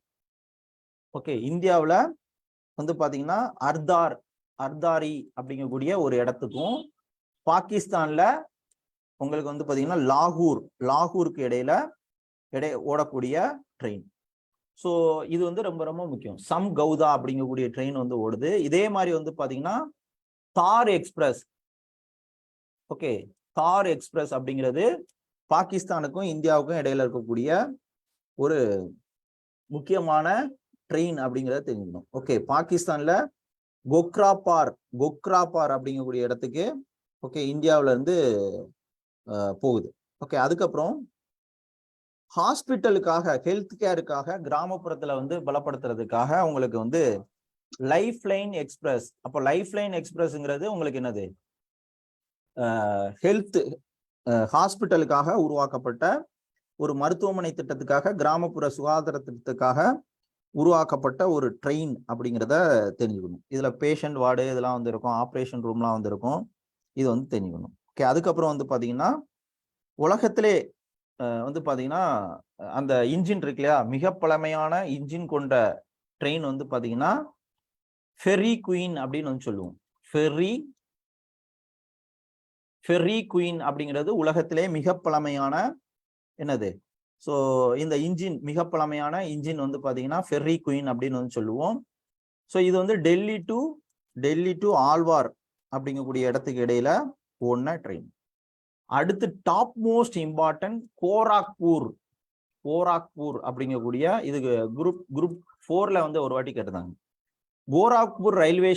ஓகே, இந்தியாவில் வந்து பாத்தீங்கன்னா அர்தாரி அப்படிங்கக்கூடிய ஒரு இடத்துக்கும் பாகிஸ்தான்ல உங்களுக்கு வந்து பாத்தீங்கன்னா லாகூருக்கு இடையில ஓடக்கூடிய ட்ரெயின். ஸோ இது வந்து ரொம்ப ரொம்ப முக்கியம். சம் கௌதா அப்படிங்கக்கூடிய ட்ரெயின் வந்து ஓடுது. இதே மாதிரி வந்து பாத்தீங்கன்னா தார் எக்ஸ்பிரஸ். ஓகே, தார் எக்ஸ்பிரஸ் அப்படிங்கிறது பாகிஸ்தானுக்கும் இந்தியாவுக்கும் இடையில இருக்கக்கூடிய ஒரு முக்கியமான ட்ரெயின் அப்படிங்கிறத தெரிஞ்சுக்கணும். ஓகே, பாகிஸ்தான்ல கொக்ராபார் அப்படிங்கக்கூடிய இடத்துக்கு ஓகே இந்தியாவில இருந்து போகுது. ஓகே, அதுக்கப்புறம் ஹாஸ்பிட்டலுக்காக ஹெல்த் கேருக்காக கிராமப்புறத்துல வந்து பலப்படுத்துறதுக்காக உங்களுக்கு வந்து லைஃப் லைன் எக்ஸ்பிரஸ். அப்போ லைஃப் லைன் எக்ஸ்பிரஸ்ங்கிறது உங்களுக்கு என்னது, ஹெல்த் ஹாஸ்பிட்டலுக்காக உருவாக்கப்பட்ட ஒரு மருத்துவமனை திட்டத்துக்காக கிராமப்புற சுகாதார திட்டத்துக்காக உருவாக்கப்பட்ட ஒரு ட்ரெயின் அப்படிங்கிறத தெரிஞ்சுக்கணும். இதுல பேஷண்ட் வார்டு இதெல்லாம் வந்து இருக்கும், ஆப்ரேஷன் ரூம்லாம் வந்து இருக்கும், இது வந்து தெரிஞ்சுக்கணும். ஓகே, அதுக்கப்புறம் வந்து பாத்தீங்கன்னா உலகத்திலே வந்து பாத்தீங்கன்னா அந்த இன்ஜின் இருக்கு இல்லையா, மிக பழமையான இன்ஜின் கொண்ட ட்ரெயின் வந்து பாத்தீங்கன்னா ஃபெர்ரி குயின் அப்படின்னு வந்து சொல்லுவோம். ஃபெர்ரி குயின் அப்படிங்கிறது உலகத்திலே மிக பழமையான என்னது, ஸோ இந்த இன்ஜின் மிக பழமையான இன்ஜின் வந்து பாத்தீங்கன்னா ஃபெர்ரி குயின் அப்படின்னு வந்து சொல்லுவோம். ஸோ இது வந்து டெல்லி டு ஆழ்வார் அப்படிங்கக்கூடிய இடத்துக்கு இடையில ஓடின ட்ரெயின். அடுத்து டாப் மோஸ்ட் இம்பார்ட்டன்ட் கோராக்பூர் அப்படிங்கக்கூடிய இதுக்கு குரூப் 4ல வந்து ஒரு வாட்டி கேட்டுதாங்க. கோராக்பூர் ரயில்வே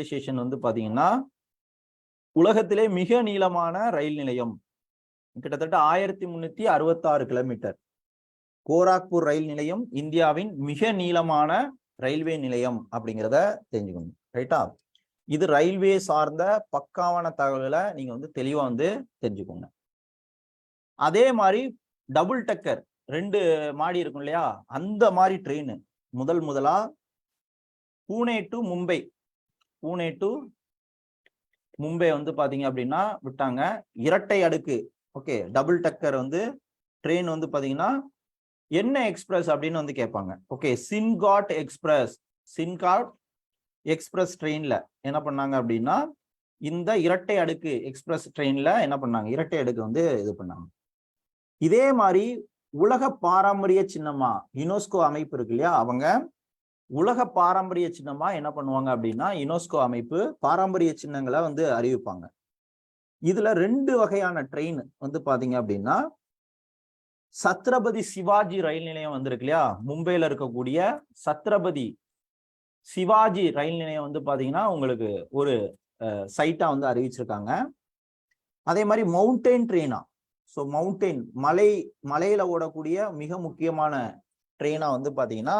ஸ்டேஷன் வந்து பாத்தீங்கன்னா உலகத்திலே மிக நீளமான ரயில் நிலையம், கிட்டத்தட்ட 1366 கிலோமீட்டர். கோராக்பூர் ரயில் நிலையம் இந்தியாவின் மிக நீளமான ரயில்வே நிலையம் அப்படிங்கிறத தெரிஞ்சுக்கணும். ரைட்டா, இது ரயில்வே சார்ந்த பக்காவான தகவல்களை நீங்க வந்து தெளிவா வந்து தெரிஞ்சுக்கோங்க. அதே மாதிரி டபுள் டக்கர் 2 மாடி இருக்கும் இல்லையா, அந்த மாதிரி ட்ரெயின் முதலா பூனே டு மும்பை வந்து பாத்தீங்க அப்படின்னா விட்டாங்க. இரட்டை அடுக்கு ஓகே டபுள் டக்கர் வந்து ட்ரெயின் வந்து பாத்தீங்கன்னா என்ன எக்ஸ்பிரஸ் அப்படின்னு வந்து கேட்பாங்க. ஓகே, சின்காட் எக்ஸ்பிரஸ் ட்ரெயின்ல என்ன பண்ணாங்க அப்படின்னா இந்த இரட்டை அடுக்கு எக்ஸ்பிரஸ் ட்ரெயின்ல என்ன பண்ணாங்க, இரட்டை அடுக்கு வந்து இது பண்ணாங்க. இதே மாதிரி உலக பாரம்பரிய சின்னமா யுனெஸ்கோ அமைப்பு இருக்கு இல்லையா, அவங்க உலக பாரம்பரிய சின்னமா என்ன பண்ணுவாங்க அப்படின்னா யுனெஸ்கோ அமைப்பு பாரம்பரிய சின்னங்களை வந்து அறிவிப்பாங்க. இதுல 2 வகையான ட்ரெயின் வந்து பாத்தீங்க அப்படின்னா சத்ரபதி சிவாஜி ரயில் நிலையம் வந்து இருக்கு இல்லையா, மும்பையில இருக்கக்கூடிய சத்ரபதி சிவாஜி ரயில் நிலையம் வந்து பாத்தீங்கன்னா உங்களுக்கு ஒரு சைட்டா வந்து அறிவிச்சிருக்காங்க. அதே மாதிரி மவுண்டைன் ட்ரெயினா, ஸோ மவுண்டைன் மலையில ஓடக்கூடிய மிக முக்கியமான ட்ரெயினா வந்து பாத்தீங்கன்னா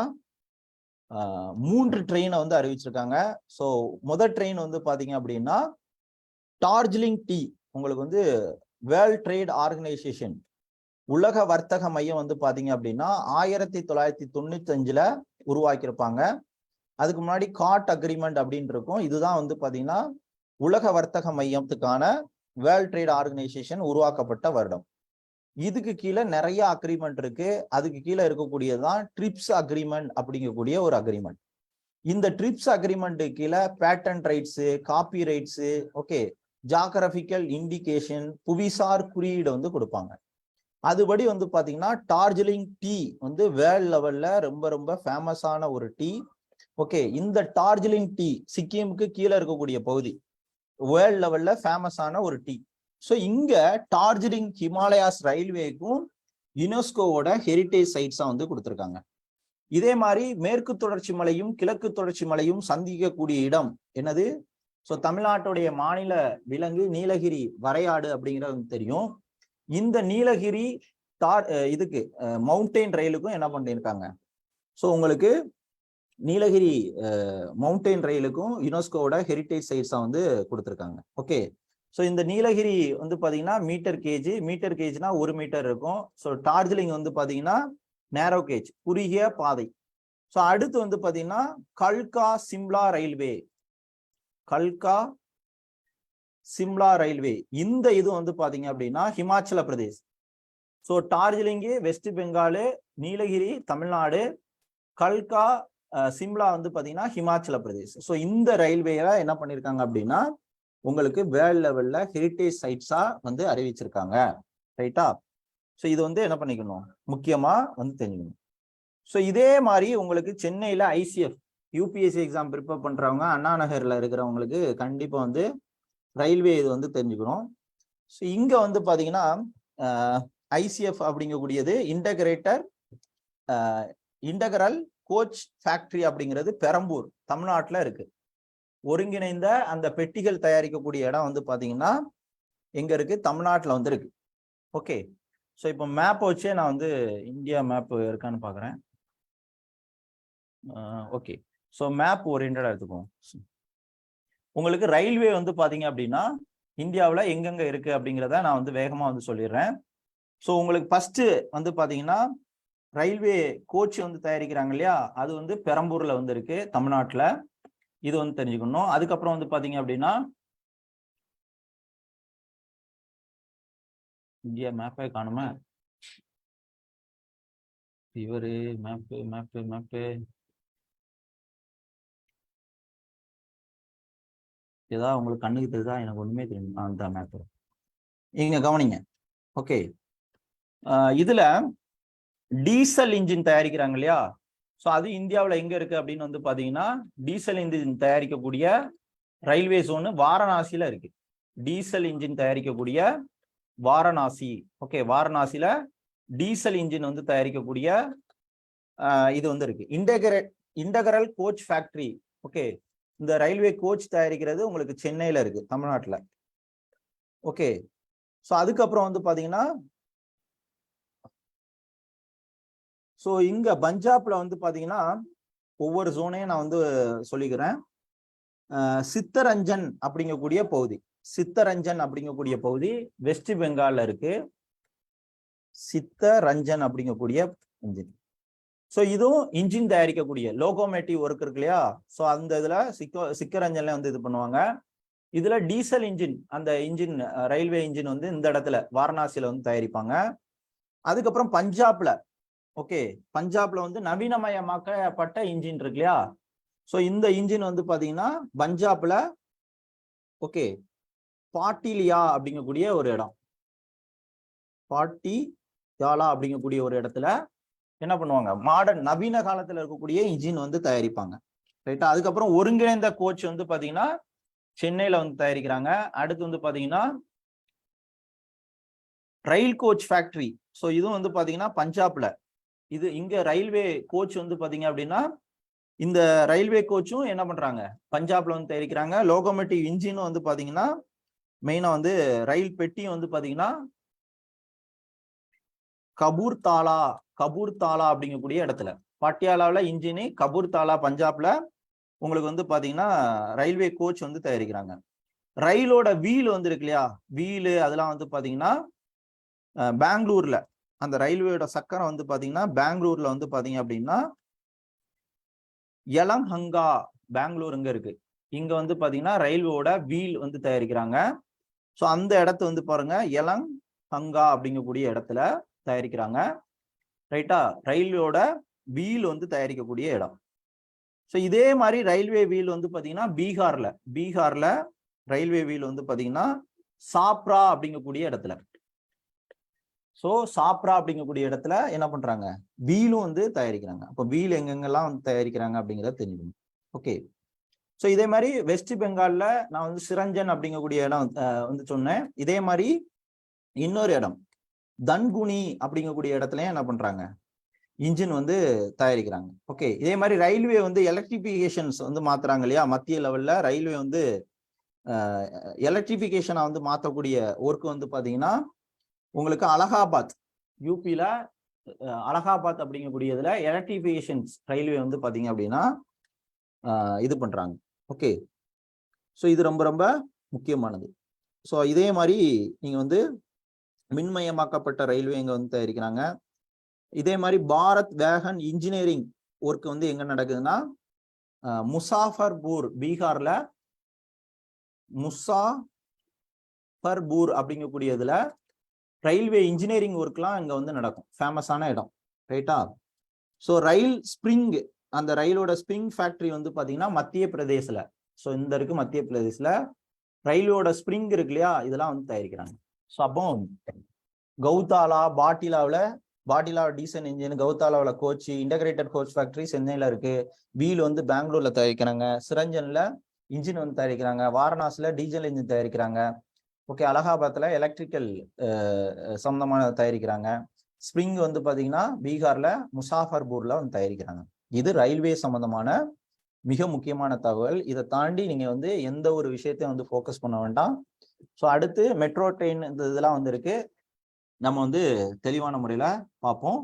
3 ட்ரெயினை வந்து அறிவிச்சிருக்காங்க. ஸோ முதல் ட்ரெயின் வந்து பாத்தீங்க அப்படின்னா டார்ஜிலிங் டீ, உங்களுக்கு வந்து வேர்ல்ட் ட்ரேட் ஆர்கனைசேஷன் உலக வர்த்தக மையம் வந்து பாத்தீங்க அப்படின்னா 1995ல உருவாக்கியிருப்பாங்க. அதுக்கு முன்னாடி காட் அக்ரிமெண்ட் அப்படின்னு இருக்கும். இதுதான் வந்து பாத்தீங்கன்னா உலக வர்த்தக மையத்துக்கான வேர்ல்ட் ட்ரேட் ஆர்கனைசேஷன் உருவாக்கப்பட்ட வருடம். இதுக்கு கீழே நிறைய அக்ரிமெண்ட் இருக்கு. அதுக்கு கீழே இருக்கக்கூடியதுதான் ட்ரிப்ஸ் அக்ரிமெண்ட் அப்படிங்கக்கூடிய ஒரு அக்ரிமெண்ட். இந்த ட்ரிப்ஸ் அக்ரிமெண்ட் கீழே patent rights, copyrights, okay geographical indication, புவிசார் குறியீடு வந்து கொடுப்பாங்க. அதுபடி வந்து பாத்தீங்கன்னா டார்ஜிலிங் டீ வந்து வேர்ல்ட் லெவல்ல ரொம்ப ரொம்ப ஃபேமஸான ஒரு டீ. ஓகே, இந்த டார்ஜிலிங் டீ சிக்கிமுக்கு கீழே இருக்கக்கூடிய பகுதி வேர்ல்ட் லெவல்ல ஃபேமஸான ஒரு டீ. ஸோ இங்க டார்ஜிலிங் ஹிமாலயாஸ் ரயில்வேக்கும் யுனெஸ்கோவோட ஹெரிட்டேஜ் சைட்ஸா வந்து கொடுத்துருக்காங்க. இதே மாதிரி மேற்கு தொடர்ச்சி மலையும் கிழக்கு தொடர்ச்சி மலையும் சந்திக்கக்கூடிய இடம் என்னது, ஸோ தமிழ்நாட்டுடைய மாநில விலங்கு நீலகிரி வரையாடு அப்படிங்கிறது தெரியும். இந்த நீலகிரி இதுக்கு மவுண்டைன் ரயிலுக்கும் என்ன பண்ணியிருக்காங்க, ஸோ உங்களுக்கு நீலகிரி மவுண்டைன் ரயிலுக்கும் யுனெஸ்கோவோட ஹெரிட்டேஜ் சைட்ஸா வந்து கொடுத்துருக்காங்க. ஓகே, ஸோ இந்த நீலகிரி வந்து பாத்தீங்கன்னா மீட்டர் கேஜ்னா 1 மீட்டர் இருக்கும். ஸோ டார்ஜிலிங் வந்து பாத்தீங்கன்னா நேரோ கேஜ், குறுகிய பாதை. ஸோ அடுத்து வந்து பாத்தீங்கன்னா கல்கா சிம்லா ரயில்வே, கல்கா சிம்லா ரயில்வே, இந்த இது வந்து பாத்தீங்க அப்படின்னா ஹிமாச்சல பிரதேஷ். ஸோ டார்ஜிலிங்கு வெஸ்ட் பெங்காலு, நீலகிரி தமிழ்நாடு, கல்கா சிம்லா வந்து பாத்தீங்கன்னா ஹிமாச்சல பிரதேஷ். ஸோ இந்த ரயில்வேல என்ன பண்ணிருக்காங்க அப்படின்னா உங்களுக்கு வேர்ல்ட் லெவல்ல ஹெரிட்டேஜ் சைட்ஸா வந்து அறிவிச்சிருக்காங்க. ரைட்டா? ஸோ இது வந்து என்ன பண்ணிக்கணும், முக்கியமா வந்து தெரிஞ்சுக்கணும். ஸோ இதே மாதிரி உங்களுக்கு சென்னையில ஐசிஎஃப் யூபிஎஸ்சி எக்ஸாம் ப்ரிப்பேர் பண்றவங்க அண்ணா நகர்ல இருக்கிறவங்களுக்கு கண்டிப்பா வந்து ரயில்வே இது வந்து தெரிஞ்சுக்கணும். ஸோ இங்க வந்து பாத்தீங்கன்னா ஐசிஎஃப் அப்படிங்கக்கூடியது இன்டகரல் கோச் ஃபேக்டரி அப்படிங்கிறது பெரம்பூர் தமிழ்நாட்டில் இருக்கு. ஒருங்கிணைந்த அந்த பெட்டிகள் தயாரிக்கக்கூடிய இடம் வந்து பாத்தீங்கன்னா எங்க இருக்கு, தமிழ்நாட்டில் வந்து இருக்கு. ஓகே, ஸோ இப்போ மேப் வச்சே நான் வந்து இந்தியா மேப் இருக்கான்னு பாக்குறேன். ஓகே, ஸோ மேப் ஓரியன்டா எடுத்துக்கோம். உங்களுக்கு ரயில்வே வந்து பாத்தீங்க அப்படின்னா இந்தியாவில் எங்கெங்க இருக்கு அப்படிங்கிறத நான் வந்து வேகமா வந்து சொல்லிடுறேன். ஸோ உங்களுக்கு ஃபர்ஸ்ட் வந்து பாத்தீங்கன்னா ரயில்வே கோச் வந்து தயாரிக்கிறாங்க இல்லையா, அது வந்து பெரம்பூர்ல வந்து இருக்கு தமிழ்நாட்டில். இது வந்து தெரிஞ்சுக்கணும். அதுக்கப்புறம் வந்து பாத்தீங்க அப்படின்னா இந்தியா மேப்பே காணுமா, இவரு மேப்பு மேப்பு மேப்பு ஏதாவது உங்களுக்கு கண்ணுக்கு தெரியுதா? எனக்கு ஒண்ணுமே தெரியும் அந்த மேப்பு. இங்க கவனிங்க. ஓகே, இதுல டீசல் இன்ஜின் தயாரிக்கிறாங்க இல்லையா, ஸோ அது இந்தியாவில் எங்க இருக்கு அப்படின்னு வந்து பாத்தீங்கன்னா டீசல் இன்ஜின் தயாரிக்கக்கூடிய ரயில்வே ஜோன் வாரணாசியில இருக்கு. டீசல் இன்ஜின் தயாரிக்கக்கூடிய வாரணாசி. ஓகே, வாரணாசியில டீசல் இன்ஜின் வந்து தயாரிக்கக்கூடிய இது வந்து இருக்கு. Integral coach factory. ஓகே, இந்த ரயில்வே கோச் தயாரிக்கிறது உங்களுக்கு சென்னையில இருக்கு தமிழ்நாட்டில். ஓகே, ஸோ அதுக்கப்புறம் வந்து பாத்தீங்கன்னா ஸோ இங்க பஞ்சாப்ல வந்து பாத்தீங்கன்னா ஒவ்வொரு ஜோனையும் நான் வந்து சொல்லிக்கிறேன். சித்தரஞ்சன் அப்படிங்கக்கூடிய பகுதி, சித்தரஞ்சன் அப்படிங்கக்கூடிய பகுதி வெஸ்ட் பெங்கால்ல இருக்கு. சித்தரஞ்சன் அப்படிங்கக்கூடிய இன்ஜின். ஸோ இதுவும் இன்ஜின் தயாரிக்கக்கூடிய லோகோமேட்டிவ் ஒர்க் இருக்கு இல்லையா, ஸோ அந்த இதுல சிக்கரஞ்சன்ல வந்து இது பண்ணுவாங்க. இதுல டீசல் இன்ஜின், அந்த இன்ஜின் ரயில்வே இன்ஜின் வந்து இந்த இடத்துல வாரணாசியில வந்து தயாரிப்பாங்க. அதுக்கப்புறம் பஞ்சாப்ல, ஓகே, பஞ்சாப்ல வந்து நவீனமயமாக்கப்பட்ட இன்ஜின் இருக்கு இல்லையா, ஸோ இந்த இன்ஜின் வந்து பாத்தீங்கன்னா பஞ்சாப்ல ஓகே பாட்டிலியா அப்படிங்கக்கூடிய ஒரு இடம், பாட்டியாலா அப்படிங்கக்கூடிய ஒரு இடத்துல என்ன பண்ணுவாங்க, மாடர்ன் நவீன காலத்துல இருக்கக்கூடிய இன்ஜின் வந்து தயாரிப்பாங்க. ரைட்டா? அதுக்கப்புறம் ஒருங்கிணைந்த கோச் வந்து பாத்தீங்கன்னா சென்னையில வந்து தயாரிக்கிறாங்க. அடுத்து வந்து பாத்தீங்கன்னா ரயில் கோச் ஃபேக்டரி. ஸோ இதுவும் வந்து பாத்தீங்கன்னா பஞ்சாப்ல. இது இங்க ரயில்வே கோச் வந்து பாத்தீங்க அப்படின்னா இந்த ரயில்வே கோச்சும் என்ன பண்றாங்க, பஞ்சாப்ல வந்து தயாரிக்கிறாங்க. லோகோமோட்டிவ் இன்ஜினும் வந்து பாத்தீங்கன்னா மெயினா வந்து ரயில் பெட்டியும் வந்து பாத்தீங்கன்னா கபூர்தாலா அப்படிங்கக்கூடிய இடத்துல, பட்டியாலாவில் இன்ஜினு, கபூர்தாலா பஞ்சாப்ல உங்களுக்கு வந்து பாத்தீங்கன்னா ரயில்வே கோச் வந்து தயாரிக்கிறாங்க. ரயிலோட வீல் வந்து இருக்கு இல்லையா, வீலு அதெல்லாம் வந்து பாத்தீங்கன்னா பெங்களூர்ல, அந்த ரயில்வேயோட சக்கரம் வந்து பாத்தீங்கன்னா பெங்களூர்ல வந்து பாத்தீங்க அப்படின்னா யலஹங்கா, பெங்களூர் இங்க இருக்கு. இங்க வந்து பாத்தீங்கன்னா ரயில்வேயோட வீல் வந்து தயாரிக்கிறாங்க. ஸோ அந்த இடத்து வந்து பாருங்க யலஹங்கா அப்படிங்கக்கூடிய இடத்துல தயாரிக்கிறாங்க. ரைட்டா? ரயில்வேயோட வீல் வந்து தயாரிக்கக்கூடிய இடம். ஸோ இதே மாதிரி ரயில்வே வீல் வந்து பாத்தீங்கன்னா பீகார்ல ரயில்வே வீல் வந்து பாத்தீங்கன்னா சாப்ரா அப்படிங்கக்கூடிய இடத்துல. ஸோ சாப்ரா அப்படிங்கக்கூடிய இடத்துல என்ன பண்றாங்க, வீலும் வந்து தயாரிக்கிறாங்க. அப்போ வீல் எங்கெங்கெல்லாம் வந்து தயாரிக்கிறாங்க அப்படிங்கிறத தெரிஞ்சுக்கணும். ஓகே, ஸோ இதே மாதிரி வெஸ்ட் பெங்கால்ல நான் வந்து சிரஞ்சன் அப்படிங்கக்கூடிய இடம் வந்து சொன்னேன். இதே மாதிரி இன்னொரு இடம் தன்குனி அப்படிங்கக்கூடிய இடத்துலயும் என்ன பண்றாங்க, இன்ஜின் வந்து தயாரிக்கிறாங்க. ஓகே, இதே மாதிரி ரயில்வே வந்து எலக்ட்ரிபிகேஷன்ஸ் வந்து மாத்துறாங்க இல்லையா, மத்திய லெவல்ல ரயில்வே வந்து எலக்ட்ரிபிகேஷனை வந்து மாற்றக்கூடிய ஒர்க் வந்து பாத்தீங்கன்னா உங்களுக்கு அலகாபாத், யூபியில அலகாபாத் அப்படிங்கக்கூடியதுல எலக்ட்ரிபிகேஷன்ஸ் ரயில்வே வந்து பாத்தீங்க அப்படின்னா இது பண்றாங்க. ஓகே, ஸோ இது ரொம்ப ரொம்ப முக்கியமானது. ஸோ இதே மாதிரி நீங்க வந்து மின்மயமாக்கப்பட்ட ரயில்வே இங்க வந்து தயாரிக்கிறாங்க. இதே மாதிரி பாரத் வேகன் இன்ஜினியரிங் ஒர்க் வந்து எங்க நடக்குதுன்னா முசாஃபர்பூர், பீகார்ல முசாஃபர்பூர் அப்படிங்கக்கூடியதுல ரயில்வே இன்ஜினியரிங் ஒர்க்லாம் இங்க வந்து நடக்கும். ஃபேமஸான இடம், ரைட்டா? ஸோ ரயில் ஸ்ப்ரிங், அந்த ரயிலோட ஸ்ப்ரிங் ஃபேக்டரி வந்து பாத்தீங்கன்னா மத்திய பிரதேசில். ஸோ இந்த இருக்கு மத்திய பிரதேசில் ரயிலோட ஸ்ப்ரிங் இருக்கு இல்லையா, இதெல்லாம் வந்து தயாரிக்கிறாங்க. ஸோ அப்போ கௌதாலா, பாட்டிலா டீசல் இன்ஜின், கௌதாலாவில் கோச், இன்டகிரேட்டட் கோச் ஃபேக்டரி சென்னையில் இருக்கு. வீல் வந்து பெங்களூர்ல தயாரிக்கிறாங்க. சிரஞ்சன்ல இன்ஜின் வந்து தயாரிக்கிறாங்க. வாரணாசியில் டீசல் இன்ஜின் தயாரிக்கிறாங்க. ஓகே, அலகாபாத்தில் எலக்ட்ரிக்கல் சம்பந்தமான தயாரிக்கிறாங்க. ஸ்ப்ரிங் வந்து பாத்தீங்கன்னா பீகார்ல முசாஃபர்பூர்ல வந்து தயாரிக்கிறாங்க. இது ரயில்வே சம்பந்தமான மிக முக்கியமான தகவல். இதை தாண்டி நீங்க வந்து எந்த ஒரு விஷயத்தையும் வந்து ஃபோக்கஸ் பண்ண வேண்டாம். ஸோ அடுத்து மெட்ரோ ட்ரெயின் இந்த இதெல்லாம் வந்து இருக்கு, நம்ம வந்து தெளிவான முறையில பார்ப்போம்.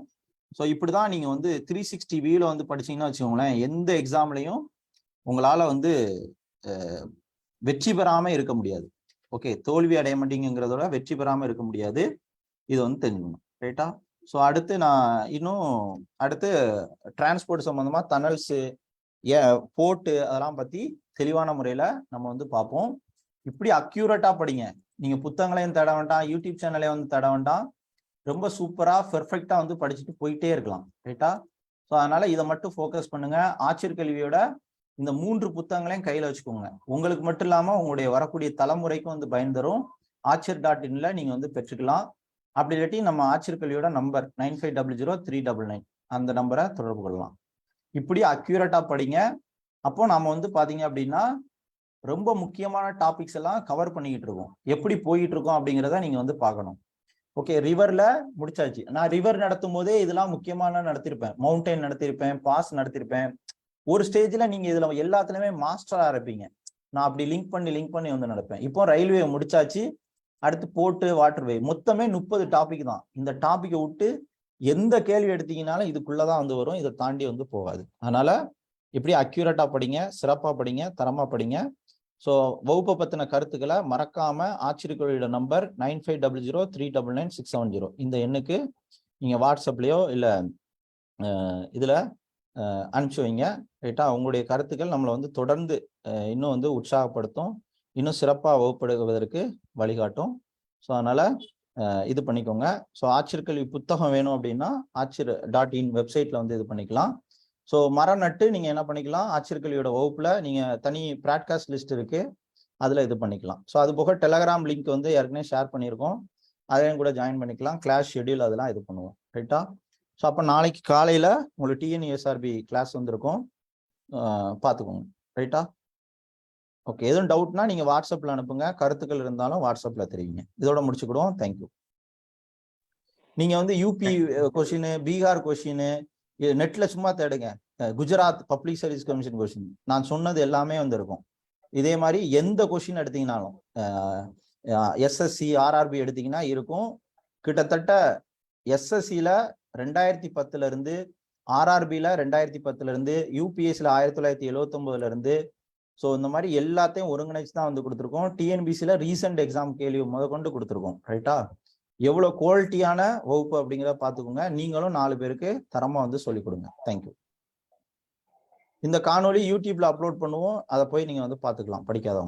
ஸோ இப்படிதான் நீங்க வந்து 360 வியூல வந்து படிச்சீங்கன்னா வச்சுக்கோங்களேன், எந்த எக்ஸாம்லையும் உங்களால வந்து வெற்றி பெறாம இருக்க முடியாது. ஓகே, தோல்வி அடைய மாட்டீங்கிறதோட வெற்றி பெறாம இருக்க முடியாது. இது வந்து தெரிஞ்சுக்கணும், ரைட்டா? ஸோ அடுத்து நான் இன்னும் அடுத்து டிரான்ஸ்போர்ட் சம்பந்தமா டனல்ஸு, போர்ட்டு அதெல்லாம் பத்தி தெளிவான முறையில நம்ம வந்து பார்ப்போம். இப்படி அக்யூரேட்டா படிங்க. நீங்க புத்தகங்களையும் தேட வேண்டாம், யூடியூப் சேனலையும் வந்து தேட வேண்டாம். ரொம்ப சூப்பரா பெர்ஃபெக்டா வந்து படிச்சுட்டு போயிட்டே இருக்கலாம், ரைட்டா? ஸோ அதனால இதை மட்டும் ஃபோக்கஸ் பண்ணுங்க. ஆட்சியர் கல்வியோட இந்த 3 புத்தகங்களையும் கையில வச்சுக்கோங்க. உங்களுக்கு மட்டும் இல்லாம உங்களுடைய வரக்கூடிய தலைமுறைக்கும் வந்து பயன் தரும். ஆட்சியர்.inல நீங்க வந்து பெற்றுக்கலாம். அப்படி இல்லாட்டி நம்ம ஆட்சியர் கல்வியோட நம்பர் 95000399 அந்த நம்பரை தொடர்பு கொள்ளலாம். இப்படி அக்யூரேட்டா படிங்க. அப்போ நாம வந்து பாத்தீங்க அப்படின்னா ரொம்ப முக்கியமான டாபிக்ஸ் எல்லாம் கவர் பண்ணிக்கிட்டு இருக்கோம். எப்படி போயிட்டு இருக்கோம் அப்படிங்கிறத நீங்க வந்து பார்க்கணும். ஓகே, ரிவர்ல முடிச்சாச்சு. நான் ரிவர் நடத்தும் போதே இதெல்லாம் முக்கியமான நடத்திருப்பேன். Mountain நடத்திருப்பேன், pass நடத்திருப்பேன். ஒரு ஸ்டேஜ்ல நீங்க இதுல எல்லாத்துலயுமே மாஸ்டரா இருப்பீங்க. நான் அப்படி லிங்க் பண்ணி வந்து நடப்பேன். இப்போ ரயில்வே முடிச்சாச்சு. அடுத்து போர்ட்டு, வாட்டர்வே, மொத்தமே 30 டாபிக் தான். இந்த டாபிக்கை விட்டு எந்த கேள்வி எடுத்தீங்கன்னாலும் இதுக்குள்ளதான் வந்து வரும். இதை தாண்டி வந்து போகாது. அதனால இப்படி அக்யூரேட்டா படிங்க, சிறப்பா படிங்க, தரமா படிங்க. ஸோ வகுப்பை பத்தின கருத்துக்களை மறக்காம ஆட்சியர் நம்பர் 9500399670 இந்த எண்ணுக்கு நீங்க வாட்ஸ்அப்லயோ இல்ல இதுல அனுப்பிச்சு வைங்க, ரைட்டா? உங்களுடைய கருத்துக்கள் நம்மளை வந்து தொடர்ந்து இன்னும் வந்து உற்சாகப்படுத்தும், இன்னும் சிறப்பாக வகுப்படுவதற்கு வழிகாட்டும். ஸோ அதனால இது பண்ணிக்கோங்க. ஸோ ஆட்சியர் கல்வி புத்தகம் வேணும் அப்படின்னா ஆட்சியர்.in வெப்சைட்ல வந்து இது பண்ணிக்கலாம். ஸோ மரம் நட்டு நீங்க என்ன பண்ணிக்கலாம், ஆட்சியர் கல்வியோட வகுப்புல நீங்க தனி ப்ராட்காஸ்ட் லிஸ்ட் இருக்கு, அதுல இது பண்ணிக்கலாம். ஸோ அது போக டெலகிராம் லிங்க் வந்து ஏற்கனவே ஷேர் பண்ணியிருக்கோம், அதையும் கூட ஜாயின் பண்ணிக்கலாம். கிளாஸ் ஷெட்யூல் அதெல்லாம் இது பண்ணுவோம், ரைட்டா? ஸோ அப்போ நாளைக்கு காலையில உங்களுக்கு TNPSC கிளாஸ் வந்துருக்கும், பார்த்துக்கோங்க, ரைட்டா? ஓகே, எதுவும் டவுட்னா நீங்க வாட்ஸ்அப்ல அனுப்புங்க. கருத்துக்கள் இருந்தாலும் வாட்ஸ்அப்ல தெரிவிங்க. இதோட முடிச்சுக்கிடுவோம். தேங்க்யூ. நீங்க வந்து யூபி கொஸ்டின், பீகார் கொஸ்டின் நெட்ல சும்மா தேடுங்க. Gujarat public service commission question நான் சொன்னது எல்லாமே வந்து இருக்கும். இதே மாதிரி எந்த கொஸ்டின் எடுத்தீங்கன்னாலும் SSC RRB எடுத்தீங்கன்னா இருக்கும். கிட்டத்தட்ட SSCல 2010 இருந்து, RRBல 2010 இருந்து, UPSல 1979 இருந்து, ஸோ இந்த மாதிரி எல்லாத்தையும் ஒருங்கிணைச்சு தான் வந்து கொடுத்துருக்கோம். TNPSCல ரீசெண்ட் எக்ஸாம் கேள்வி முதற்கொண்டு கொடுத்துருக்கோம், ரைட்டா? எவ்வளோ குவாலிட்டியான வகுப்பு அப்படிங்கிறத பார்த்துக்கோங்க. நீங்களும் 4 பேருக்கு தரமா வந்து சொல்லிக் கொடுங்க. தேங்க்யூ. இந்த காணொலி யூடியூப்ல அப்லோட் பண்ணுவோம், அதை போய் நீங்க வந்து பார்த்துக்கலாம் படிக்காதவங்க.